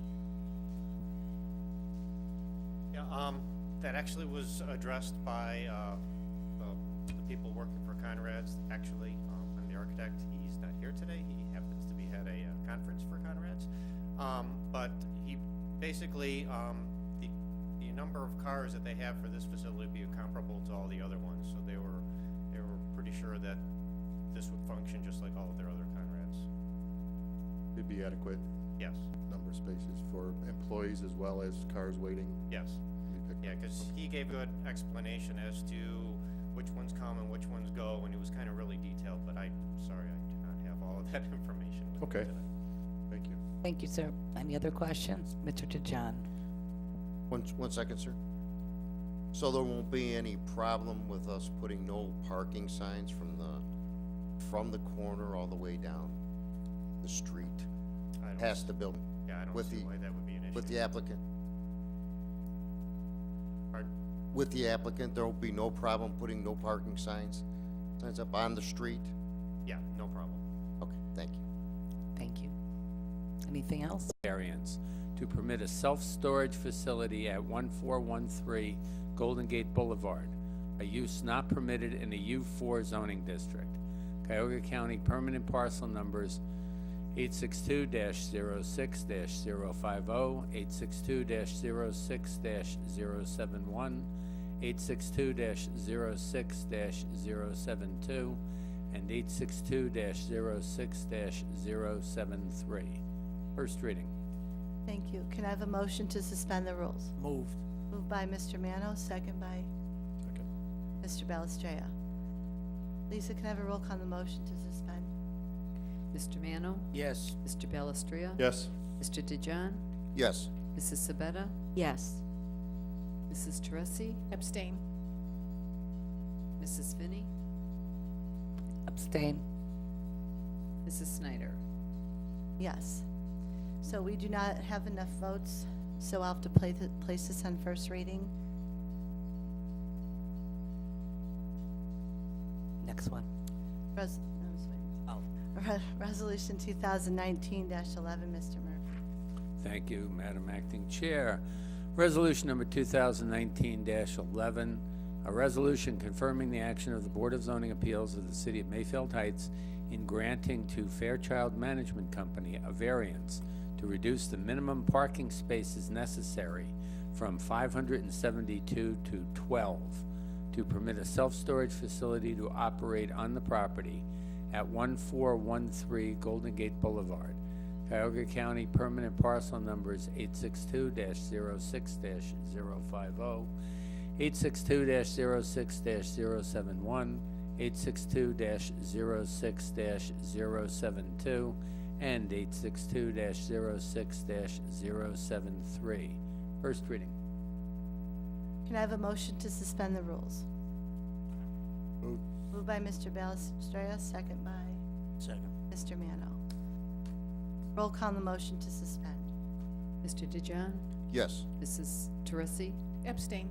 Yeah, that actually was addressed by the people working for Conrad's. Actually, I'm the architect. He's not here today. He happens to be at a conference for Conrad's. But he basically, the number of cars that they have for this facility would be comparable to all the other ones. So they were pretty sure that this would function just like all of their other Conrads. It'd be adequate Yes, number of spaces for employees as well as cars waiting. yes. to be picked Yeah, up. because he gave good explanation as to which ones come and which ones go, and it was kind of really detailed, but sorry, I do not have all of that information with me Okay. today. Thank you. Thank you, sir. Any other questions? Mr. DeJohn? One second, sir. So there won't be any problem with us putting no parking signs from the corner all the way down the street, I don't past the building, Yeah, I don't with see the- why that would be an issue. with the applicant? Pardon? With the applicant, there will be no problem putting no parking signs up on the street? Yeah, no problem. Okay, thank you. Thank you. Anything else? Variance to permit a self-storage facility at 1413 Golden Gate Boulevard, a use not permitted in a U4 zoning district. Cuyahoga County permanent parcel numbers 862-06-050, 862-06-071, 862-06-072, and 862-06-073. First reading. Thank you. Can I have a motion to suspend the rules? Moved. Moved by Mr. Mano, second by Second. Mr. Balistreo. Lisa, can I have a roll call on the motion to suspend? Mr. Mano? Yes. Mr. Belistria? Yes. Mr. DeJohn? Yes. Mrs. Sabetta? Yes. Mrs. Teresi? Abstain. Mrs. Finney? Abstain. Mrs. Snyder? Yes. So we do not have enough votes, so I'll have to place this on first reading. Next one. No, I was waiting. Oh. Resolution 2019-11, Mr. Murphy. Thank you, Madam Acting Chair. Resolution number 2019-11, a resolution confirming the action of the Board of Zoning Appeals of the City of Mayfield Heights in granting to Fairchild Management Company a variance to reduce the minimum parking spaces necessary from 572 to 12 to permit a self-storage facility to operate on the property at 1413 Golden Gate Boulevard. Cuyahoga County permanent parcel numbers 862-06-050, 862-06-071, 862-06-072, and 862-06-073. First reading. Can I have a motion to suspend the rules? Moved. Moved by Mr. Balistreo, second by Second. Mr. Mano. Roll call on the motion to suspend. Mr. DeJohn? Yes. Mrs. Teresi? Abstain.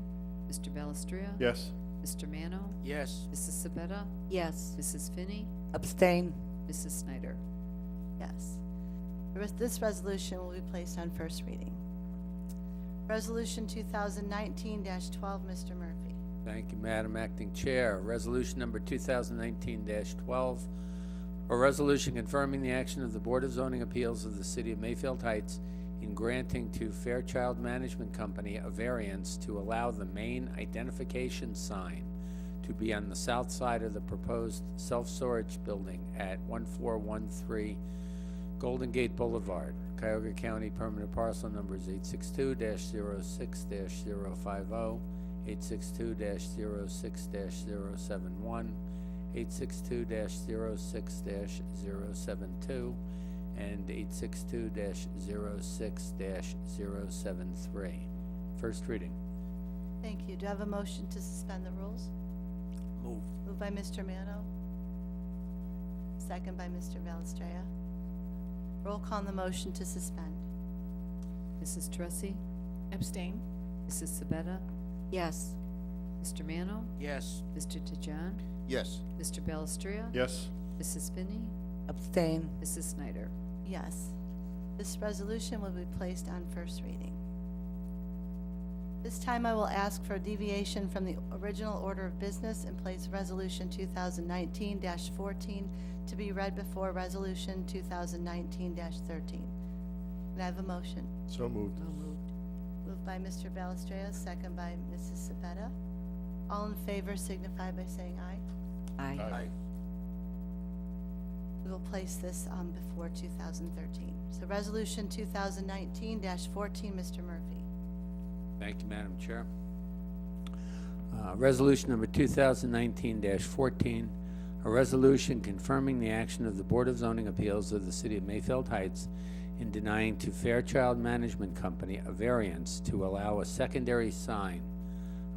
Mr. Balestria? Yes. Mr. Mano? Yes. Mrs. Sabetta? Yes. Mrs. Finney? Abstain. Mrs. Snyder? Yes. This resolution will be placed on first reading. Resolution 2019-12, Mr. Murphy. Thank you, Madam Acting Chair. Resolution number 2019-12, a resolution confirming the action of the Board of Zoning Appeals of the City of Mayfield Heights in granting to Fairchild Management Company a variance to allow the main identification sign to be on the south side of the proposed self-storage building at 1413 Golden Gate Boulevard. Cuyahoga County permanent parcel numbers 862-06-050, 862-06-071, 862-06-072, and 862-06-073. First reading. Thank you. Do I have a motion to suspend the rules? Moved. Moved by Mr. Mano. Second by Mr. Balistreo. Roll call on the motion to suspend. Mrs. Teresi? Abstain. Mrs. Sabetta? Yes. Mr. Mano? Yes. Mr. DeJohn? Yes. Mr. Balestria? Yes. Mrs. Finney? Abstain. Mrs. Snyder? Yes. This resolution will be placed on first reading. This time I will ask for a deviation from the original order of business and place Resolution 2019-14 to be read before Resolution 2019-13. Can I have a motion? So moved. Moved by Mr. Balistreo, second by Mrs. Cepeda. All in favor signify by saying aye. Aye. We will place this before 2013. So Resolution 2019-14, Mr. Murphy. Thank you, Madam Chair. Resolution number 2019-14, a resolution confirming the action of the Board of Zoning Appeals of the City of Mayfield Heights in denying to Fairchild Management Company a variance to allow a secondary sign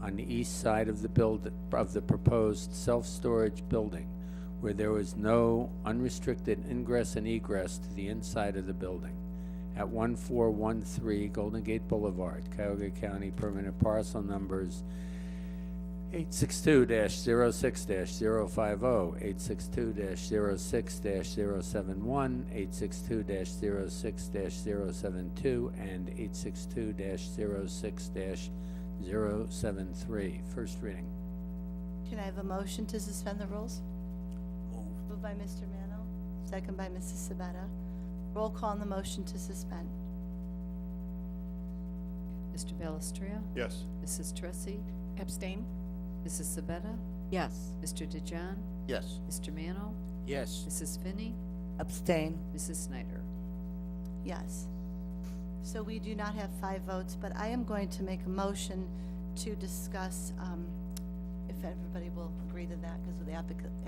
on the east side of the proposed self-storage building where there was no unrestricted ingress and egress to the inside of the building at 1413 Golden Gate Boulevard, Cuyahoga County, permanent parcel numbers 862-06-050, 862-06-071, 862-06-072, and 862-06-073. First reading. Can I have a motion to suspend the rules? Moved by Mr. Mano, second by Mrs. Sabetta. Roll call on the motion to suspend. Mr. Belistria? Yes. Mrs. Tressi? Abstain? Mrs. Sabetta? Yes. Mr. DeJohn? Yes. Mr. Mano? Yes. Mrs. Finney? Abstain. Mrs. Snyder? Yes. So we do not have 5 votes, but I am going to make a motion to discuss, if everybody will agree to that, because with the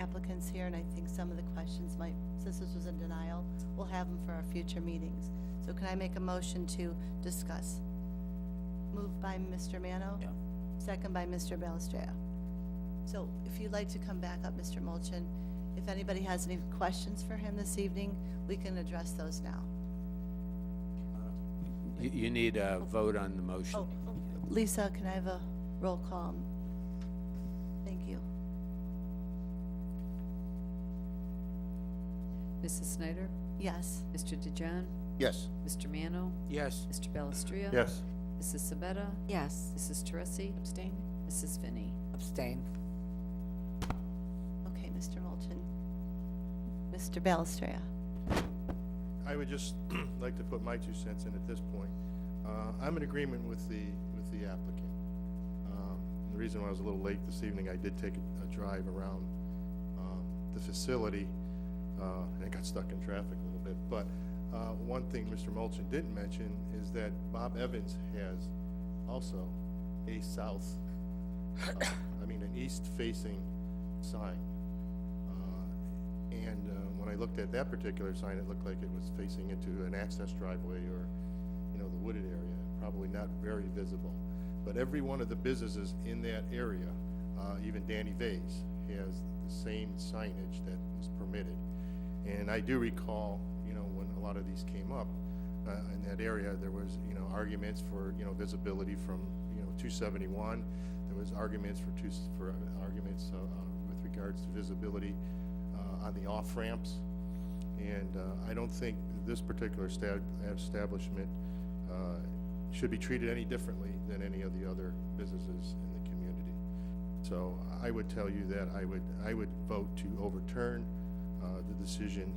applicants here, and I think some of the questions might, since this was in denial, we'll have them for our future meetings. So can I make a motion to discuss? Moved by Mr. Mano? Yeah. Second by Mr. Balestria. So if you'd like to come back up, Mr. Mulchin, if anybody has any questions for him this evening, we can address those now. You need a vote on the motion. Oh, Lisa, can I have a roll call? Thank you. Mrs. Snyder? Yes. Mr. DeJohn? Yes. Mr. Mano? Yes. Mr. Belistria? Yes. Mrs. Sabetta? Yes. Mrs. Teresi? Abstain? Mrs. Finney? Abstain. Okay, Mr. Mulchin. Mr. Balestria. I would just like to put my 2 cents in at this point. I'm in agreement with the applicant. The reason why I was a little late this evening, I did take a drive around the facility, and I got stuck in traffic a little bit. But one thing Mr. Mulchin didn't mention is that Bob Evans has also a an east-facing sign. When I looked at that particular sign, it looked like it was facing into an access driveway or, the wooded area, probably not very visible. But every one of the businesses in that area, even Danny Vase, has the same signage that was permitted. And I do recall, when a lot of these came up in that area, there was, arguments for, visibility from, 271. There was arguments with regards to visibility on the off ramps, and I don't think this particular establishment should be treated any differently than any of the other businesses in the community. So I would tell you that I would vote to overturn the decision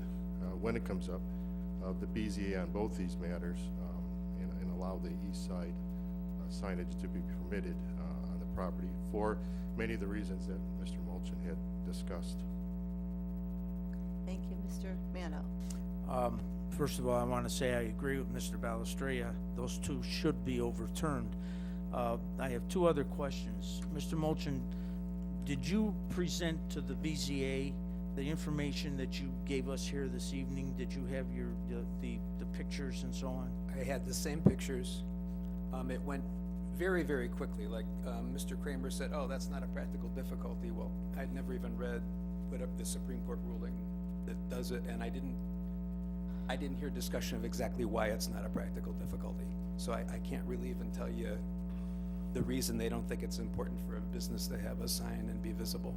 when it comes up of the BZA on both these matters, and allow the east side signage to be permitted on the property for many of the reasons that Mr. Mulchin had discussed. Thank you, Mr. Mano. First of all, I want to say I agree with Mr. Balestria. Those 2 should be overturned. I have 2 other questions. Mr. Mulchin, did you present to the BZA the information that you gave us here this evening? Did you have the pictures and so on? I had the same pictures. It went very, very quickly. Like Mr. Kramer said, oh, that's not a practical difficulty. Well, I'd never even read the Supreme Court ruling that does it, and I didn't hear discussion of exactly why it's not a practical difficulty. So I can't really even tell you the reason they don't think it's important for a business to have a sign and be visible.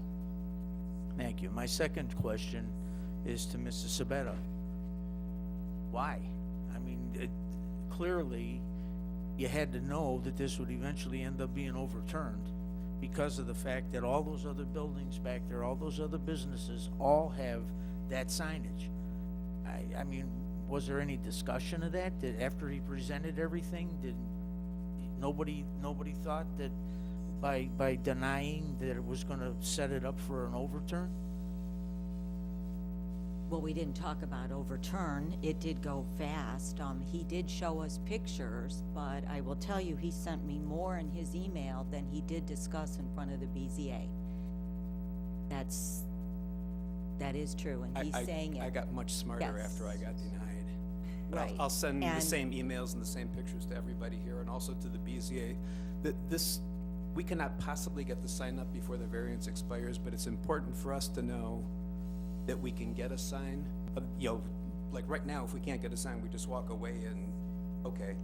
Thank you. My second question is to Mrs. Sabetta. Why? I mean, clearly, you had to know that this would eventually end up being overturned because of the fact that all those other buildings back there, all those other businesses, all have that signage. I mean, was there any discussion of that? That after he presented everything, did nobody thought that by denying that it was going to set it up for an overturn? well, we didn't talk about overturn. It did go fast. He did show us pictures, but I will tell you, he sent me more in his email than he did discuss in front of the BZA. That is true, and he's saying it. I got much smarter Yes. after I got denied. But Right. I'll send the And- same emails and the same pictures to everybody here and also to the BZA. We cannot possibly get the sign up before the variance expires, but it's important for us to know that we can get a sign. Like right now, if we can't get a sign, we just walk away and, okay.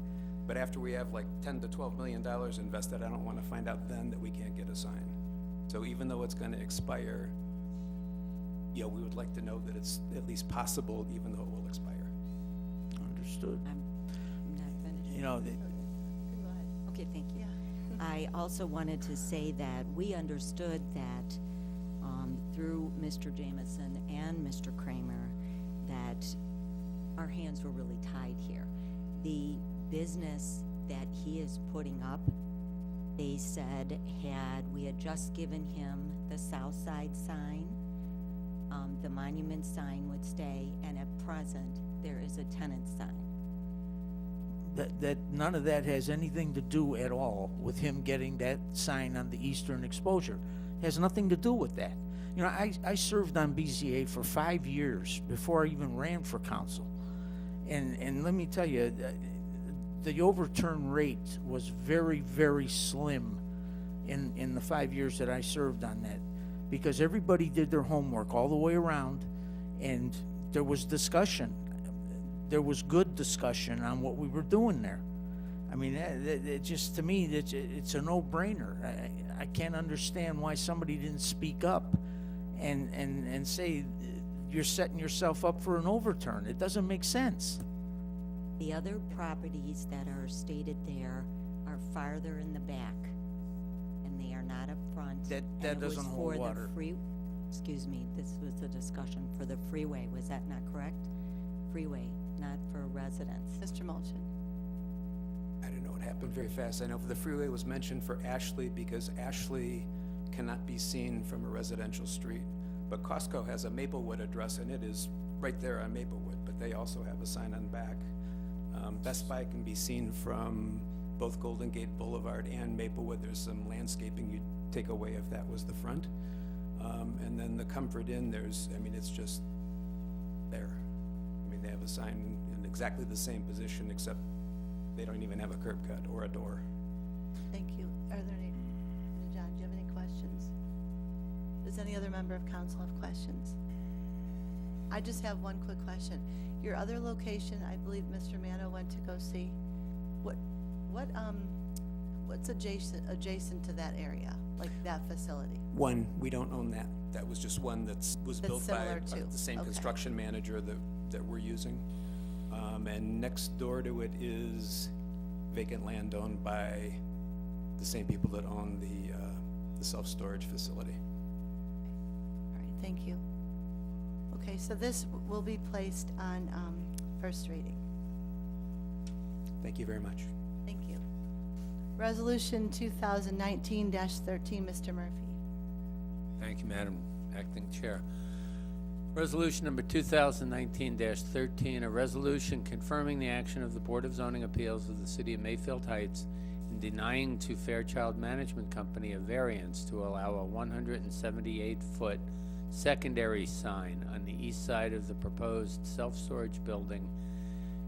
But after we have like $10 to $12 million invested, I don't want to find out then that we can't get a sign. So even though it's going to expire, we would like to know that it's at least possible, even though it will expire. Understood. I'm not finished. You know, Okay, thank you. I also wanted to say that we understood that through Mr. Jameson and Mr. Kramer, that our hands were really tied here. The business that he is putting up, they said we had just given him the south side sign, the monument sign would stay, and at present, there is a tenant sign. that none of that has anything to do at all with him getting that sign on the eastern exposure. Has nothing to do with that. You know, I served on BZA for 5 years before I even ran for council. And let me tell you, the overturn rate was very, very slim in the 5 years that I served on that, because everybody did their homework all the way around, and there was discussion. There was good discussion on what we were doing there. I mean, it just, to me, it's a no-brainer. I can't understand why somebody didn't speak up and say, you're setting yourself up for an overturn. It doesn't make sense. The other properties that are stated there are farther in the back, and they are not up front. That and it was doesn't hold for the water. Excuse me, this was a discussion for the freeway, was that not correct? Freeway, not for residents. Mr. Mulchin. I don't know, it happened very fast. I know the freeway was mentioned for Ashley because Ashley cannot be seen from a residential street. But Costco has a Maplewood address, and it is right there on Maplewood, but they also have a sign on the back. Best Buy can be seen from both Golden Gate Boulevard and Maplewood. There's some landscaping you'd take away if that was the front. And then the Comfort Inn, it's just there. I mean, they have a sign in exactly the same position, except they don't even have a curb cut or a door. Thank you. Are there any, John, do you have any questions? Does any other member of council have questions? I just have one quick question. Your other location, I believe Mr. Mano went to go see. What's adjacent to that area, like that facility? One, we don't own that. That was just one was That's built by similar to, the same okay. construction manager that we're using. And next door to it is vacant land owned by the same people that own the self-storage facility. All right, thank you. Okay, so this will be placed on first reading. Thank you very much. Thank you. Resolution 2019-13, Mr. Murphy. Thank you, Madam Acting Chair. Resolution number 2019-13, a resolution confirming the action of the Board of Zoning Appeals of the City of Mayfield Heights in denying to Fairchild Management Company a variance to allow a 178-foot secondary sign on the east side of the proposed self-storage building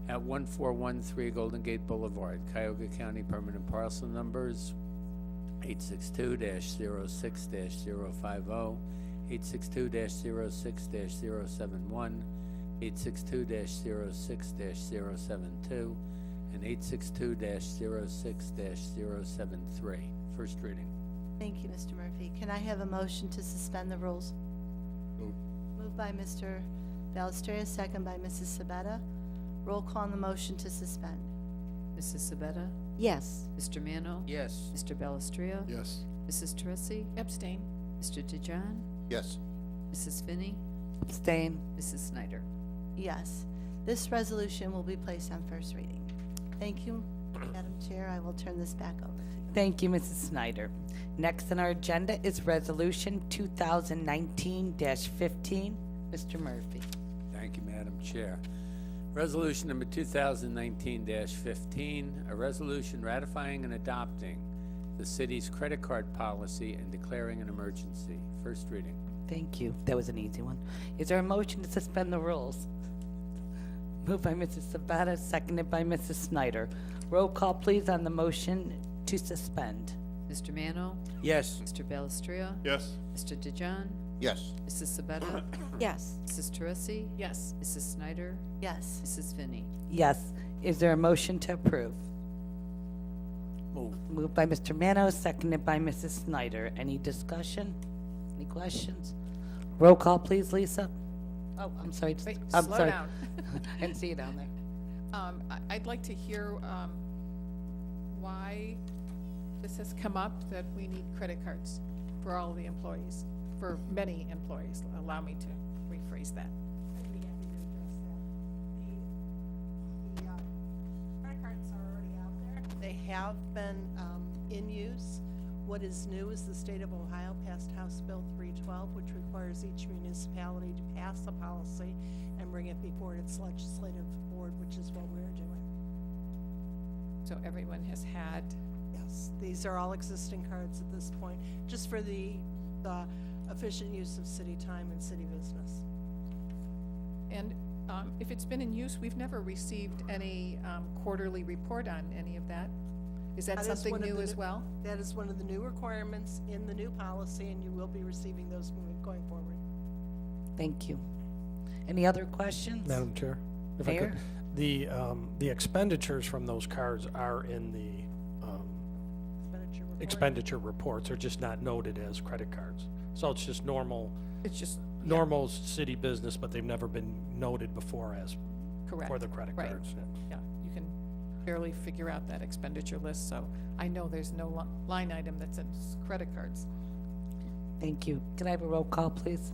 at 1413 Golden Gate Boulevard, Cuyahoga County. Permanent parcel numbers 862-06-050, 862-06-071, 862-06-072, and 862-06-073. First reading. Thank you, Mr. Murphy. Can I have a motion to suspend the rules? Moved by Mr. Balestreo, second by Mrs. Sabetta. Roll call on the motion to suspend. Mrs. Sabetta? Yes. Mr. Mano? Yes. Mr. Balestreo? Yes. Mrs. Teresi? Abstain. Mr. DeJohn? Yes. Mrs. Finney? Abstain. Mrs. Snyder? Yes. This resolution will be placed on first reading. Thank you, Madam Chair. I will turn this back over to you. Thank you, Mrs. Snyder. Next on our agenda is Resolution 2019-15. Mr. Murphy. Thank you, Madam Chair. Resolution number 2019-15, a resolution ratifying and adopting the city's credit card policy and declaring an emergency. First reading. Thank you. That was an easy one. Is there a motion to suspend the rules? Moved by Mrs. Sabata, seconded by Mrs. Snyder. Roll call, please, on the motion to suspend. Mr. Mano? Yes. Mr. Belistria? Yes. Mr. DeJohn? Yes. Mrs. Sabetta? Yes. Mrs. Teresi? Yes. Mrs. Snyder? Yes. Mrs. Finney? Yes. Is there a motion to approve? Move. Moved by Mr. Mano, seconded by Mrs. Snyder. Any discussion? Any questions? Roll call, please, Lisa. Oh, I'm sorry. Wait, I'm slow sorry. down. I didn't see you down there. I'd like to hear why this has come up, that we need credit cards for all the employees, for many employees. Allow me to rephrase that. I'd be happy to address that. The credit cards are already out there. They have been in use. What is new is the state of Ohio passed House Bill 312, which requires each municipality to pass a policy and bring it before its legislative board, which is what we're doing. So everyone has had, Yes, these are all existing cards at this point, just for the efficient use of city time and city business. and if it's been in use, we've never received any quarterly report on any of that. Is that That is something one of new the as well? That is one of the new requirements in the new policy, and you will be receiving those going forward. Thank you. Any other questions? Madam Chair? If I could, the expenditures from those cards are in the Expenditure report. expenditure reports, they're just not noted as credit cards. So it's just normal, It's just, normal city business, but they've never been noted before as correct. for the credit Right. cards. Yeah, you can barely figure out that expenditure list, so I know there's no line item that says credit cards. Thank you. Can I have a roll call, please?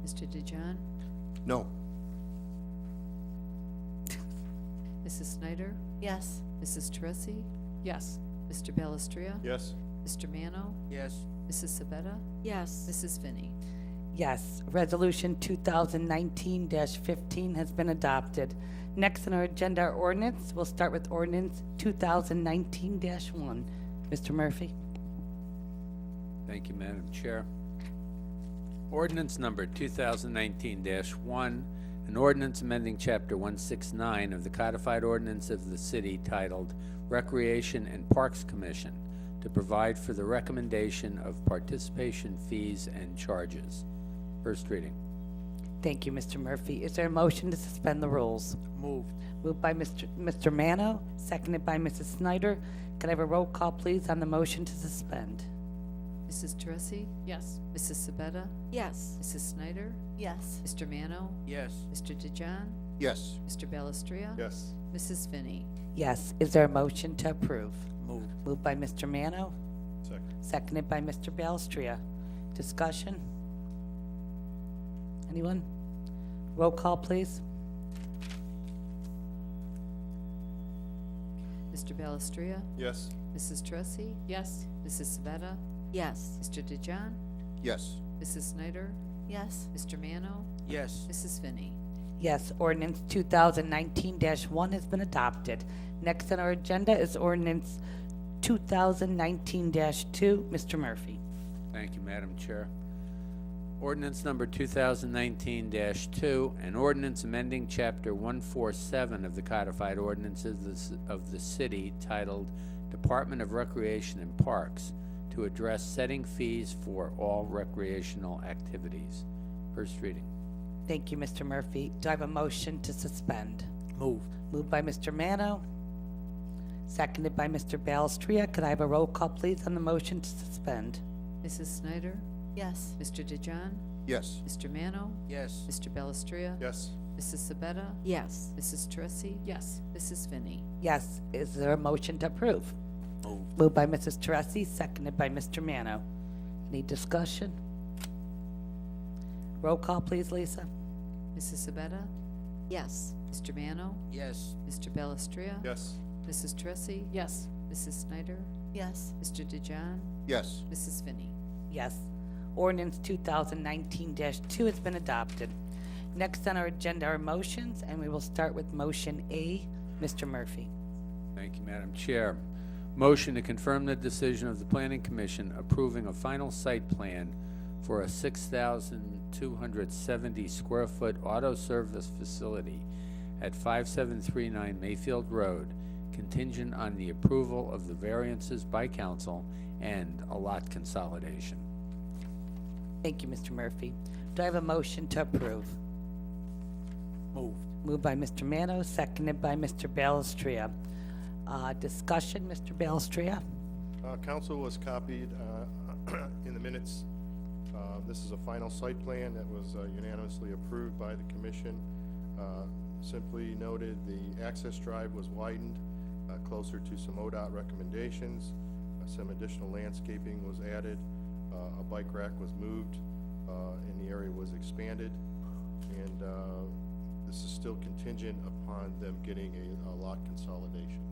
Mr. DeJohn? No. Mrs. Snyder? Yes. Mrs. Teresi? Yes. Mr. Belistria? Yes. Mr. Mano? Yes. Mrs. Sabetta? Yes. Mrs. Finney? Yes. Resolution 2019-15 has been adopted. Next on our agenda are ordinance. We'll start with ordinance 2019-1. Mr. Murphy? Thank you, Madam Chair. Ordinance number 2019-1, an ordinance amending Chapter 169 of the Codified Ordinance of the City titled Recreation and Parks Commission to provide for the recommendation of participation fees and charges. First reading. Thank you, Mr. Murphy. Is there a motion to suspend the rules? Moved. Moved by Mr. Mano, seconded by Mrs. Snyder. Can I have a roll call, please, on the motion to suspend? Mrs. Teresi? Yes. Mrs. Sabetta? Yes. Mrs. Snyder? Yes. Mr. Mano? Yes. Mr. DeJohn? Yes. Mr. Belistria? Yes. Mrs. Finney? Yes. Is there a motion to approve? Moved. Moved by Mr. Mano, Second. seconded by Mr. Balestria. Discussion? Anyone? Roll call, please. Mr. Belistria? Yes. Mrs. Teresi? Yes. Mrs. Sabetta? Yes. Mr. DeJohn? Yes. Mrs. Snyder? Yes. Mr. Mano? Yes. Mrs. Finney? Yes, ordinance 2019-1 has been adopted. Next on our agenda is ordinance 2019-2. Mr. Murphy. Thank you, Madam Chair. Ordinance number 2019-2, an ordinance amending Chapter 147 of the Codified Ordinances of the City titled Department of Recreation and Parks to address setting fees for all recreational activities. First reading. Thank you, Mr. Murphy. Do I have a motion to suspend? Moved. Moved by Mr. Mano, seconded by Mr. Balestria. Could I have a roll call, please, on the motion to suspend? Mrs. Snyder? Yes. Mr. DeJohn? Yes. Mr. Mano? Yes. Mr. Belistria? Yes. Mrs. Sabetta? Yes. Mrs. Teresi? Yes. Mrs. Finney? Yes. Is there a motion to approve? Moved. Moved by Mrs. Teresi, seconded by Mr. Mano. Any discussion? Roll call, please, Lisa. Mrs. Sabetta? Yes. Mr. Mano? Yes. Mr. Belistria? Yes. Mrs. Teresi? Yes. Mrs. Snyder? Yes. Mr. DeJohn? Yes. Mrs. Finney? Yes. Ordinance 2019-2 has been adopted. Next on our agenda are motions, and we will start with motion A. Mr. Murphy. Thank you, Madam Chair. Motion to confirm the decision of the Planning Commission approving a final site plan for a 6,270 square foot auto service facility at 5739 Mayfield Road, contingent on the approval of the variances by council and a lot consolidation. Thank you, Mr. Murphy. Do I have a motion to approve? Moved. Moved by Mr. Mano, seconded by Mr. Balestria. Discussion, Mr. Balestria? Council was copied in the minutes. This is a final site plan that was unanimously approved by the commission. Simply noted, the access drive was widened closer to some ODOT recommendations. Some additional landscaping was added. A bike rack was moved, and the area was expanded. And this is still contingent upon them getting a lot consolidation.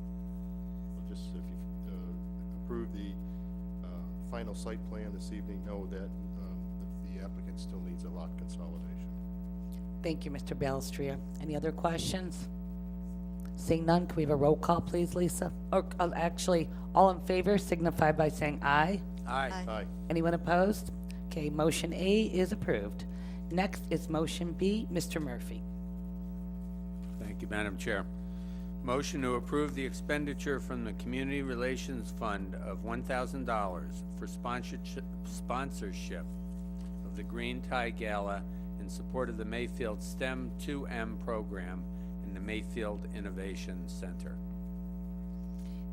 So just if you approve the final site plan this evening, know that the applicant still needs a lot consolidation. Thank you, Mr. Balestria. Any other questions? Seeing none, can we have a roll call, please, Lisa? Or actually, all in favor signify by saying aye. Aye. Aye. Anyone opposed? Okay, motion A is approved. Next is motion B. Mr. Murphy. Thank you, Madam Chair. Motion to approve the expenditure from the Community Relations Fund of $1,000 for sponsorship of the Green Tie Gala in support of the Mayfield STEM 2M program in the Mayfield Innovation Center.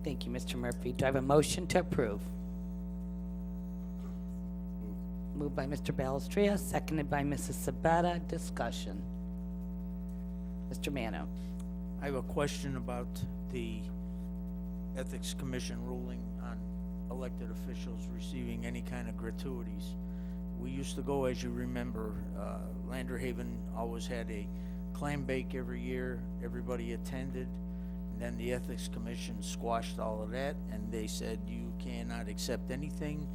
Thank you, Mr. Murphy. Do I have a motion to approve? Moved by Mr. Balestria, seconded by Mrs. Sabetta. Discussion. Mr. Mano. I have a question about the Ethics Commission ruling on elected officials receiving any kind of gratuities. We used to go, as you remember, Lander Haven always had a clam bake every year. Everybody attended. And then the Ethics Commission squashed all of that, and they said you cannot accept anything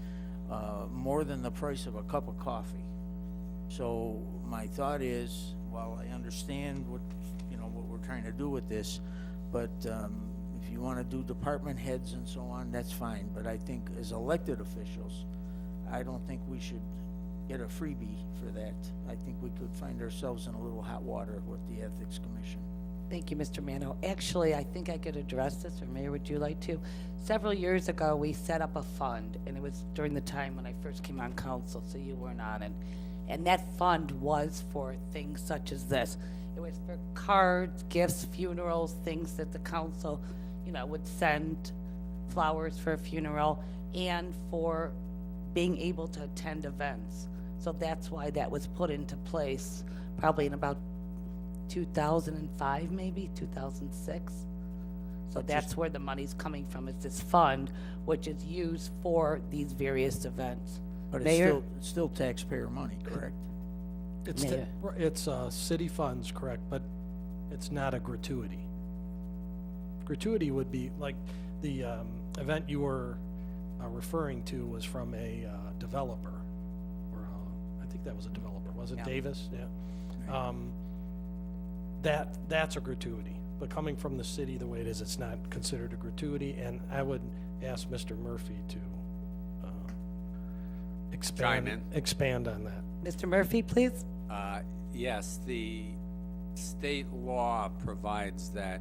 more than the price of a cup of coffee. So my thought is, while I understand what we're trying to do with this, but if you want to do department heads and so on, that's fine. But I think as elected officials, I don't think we should get a freebie for that. I think we could find ourselves in a little hot water with the Ethics Commission. Thank you, Mr. Mano. Actually, I think I could address this, or Mayor, would you like to? Several years ago, we set up a fund, and it was during the time when I first came on council, so you weren't on it. And that fund was for things such as this. It was for cards, gifts, funerals, things that the council, would send, flowers for a funeral, and for being able to attend events. So that's why that was put into place, probably in about 2005, maybe 2006. So that's where the money's coming from, is this fund, which is used for these various events. But Mayor? it's still taxpayer money, correct? It's city funds, correct, but it's not a gratuity. Gratuity would be, like, the event you were referring to was from a developer, or I think that was a developer, was it Yeah. Davis? Yeah. That's a gratuity, but coming from the city the way it is, it's not considered a gratuity, and I would ask Mr. Murphy to expand on that. Mr. Murphy, please. Yes, the state law provides that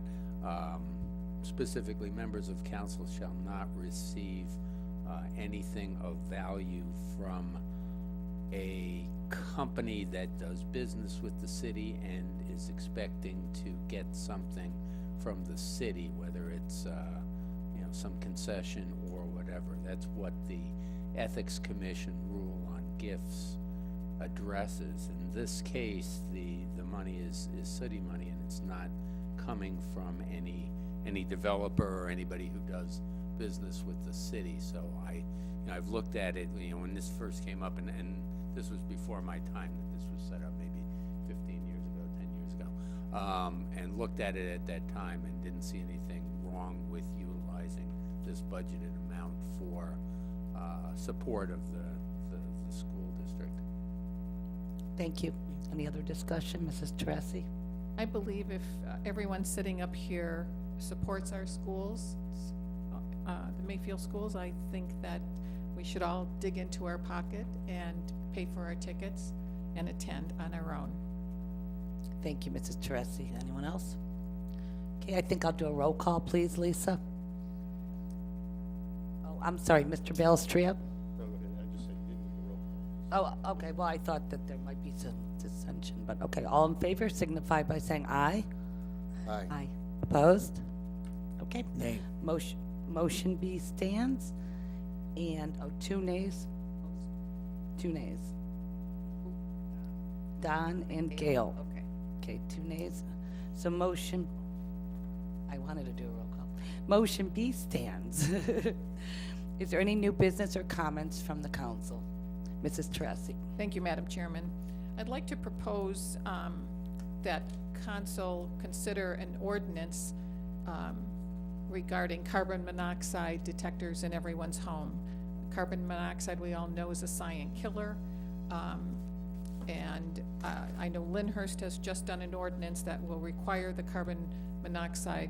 specifically members of council shall not receive anything of value from a company that does business with the city and is expecting to get something from the city, whether it's some concession or whatever. That's what the Ethics Commission rule on gifts addresses. In this case, the money is city money, and it's not coming from any developer or anybody who does business with the city. So I've looked at it, when this first came up, and this was before my time that this was set up, maybe 15 years ago, 10 years ago, and looked at it at that time and didn't see anything wrong with utilizing this budgeted amount for support of the school district. Thank you. Any other discussion, Mrs. Teresi? I believe if everyone sitting up here supports our schools, the Mayfield schools, I think that we should all dig into our pocket and pay for our tickets and attend on our own. Thank you, Mrs. Teresi. Anyone else? Okay, I think I'll do a roll call, please, Lisa. Oh, I'm sorry, Mr. Balestria? No, go ahead. I just said you didn't need a roll call. Oh, okay, well, I thought that there might be some dissension, but okay, all in favor signify by saying aye. Aye. Aye. Opposed? Okay. Nay. Motion B stands, and, 2 nays? 2 nays. Don and Gail. Okay. Okay, 2 nays. So motion, I wanted to do a roll call. Motion B stands. Is there any new business or comments from the council? Mrs. Teresi? Thank you, Madam Chairman. I'd like to propose that council consider an ordinance regarding carbon monoxide detectors in everyone's home. Carbon monoxide, we all know, is a silent killer. And I know Lyndhurst has just done an ordinance that will require the carbon monoxide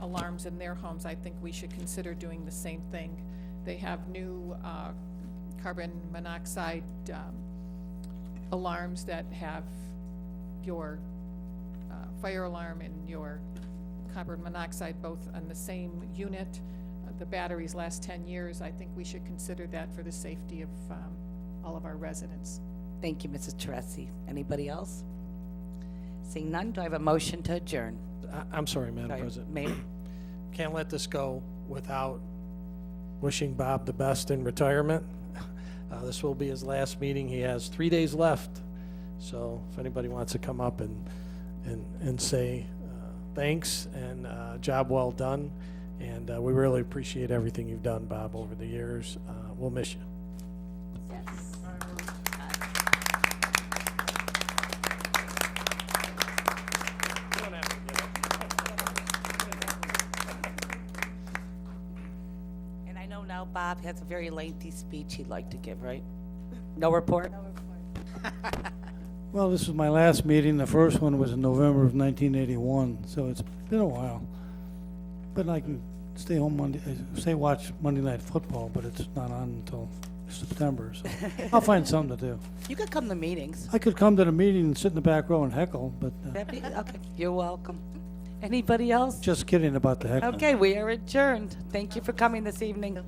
alarms in their homes. I think we should consider doing the same thing. They have new carbon monoxide alarms that have your fire alarm and your carbon monoxide both on the same unit. The batteries last 10 years. I think we should consider that for the safety of all of our residents. Thank you, Mrs. Teresi. Anybody else? Seeing none, do I have a motion to adjourn? I'm sorry, Madam Sorry, President. Mayor? Can't let this go without wishing Bob the best in retirement. This will be his last meeting. He has 3 days left. So if anybody wants to come up and say thanks and job well done. And we really appreciate everything you've done, Bob, over the years. We'll miss you. And I know now Bob has a very lengthy speech he'd like to give, right? No report? Well, this was my last meeting. The first one was in November of 1981, so it's been a while. But I can stay home watch Monday Night Football, but it's not on until September, so I'll find something to do. You could come to meetings. I could come to the meeting and sit in the back row and heckle, but Okay, you're welcome. Anybody else? just kidding about the heckling. Okay, we are adjourned. Thank you for coming this evening.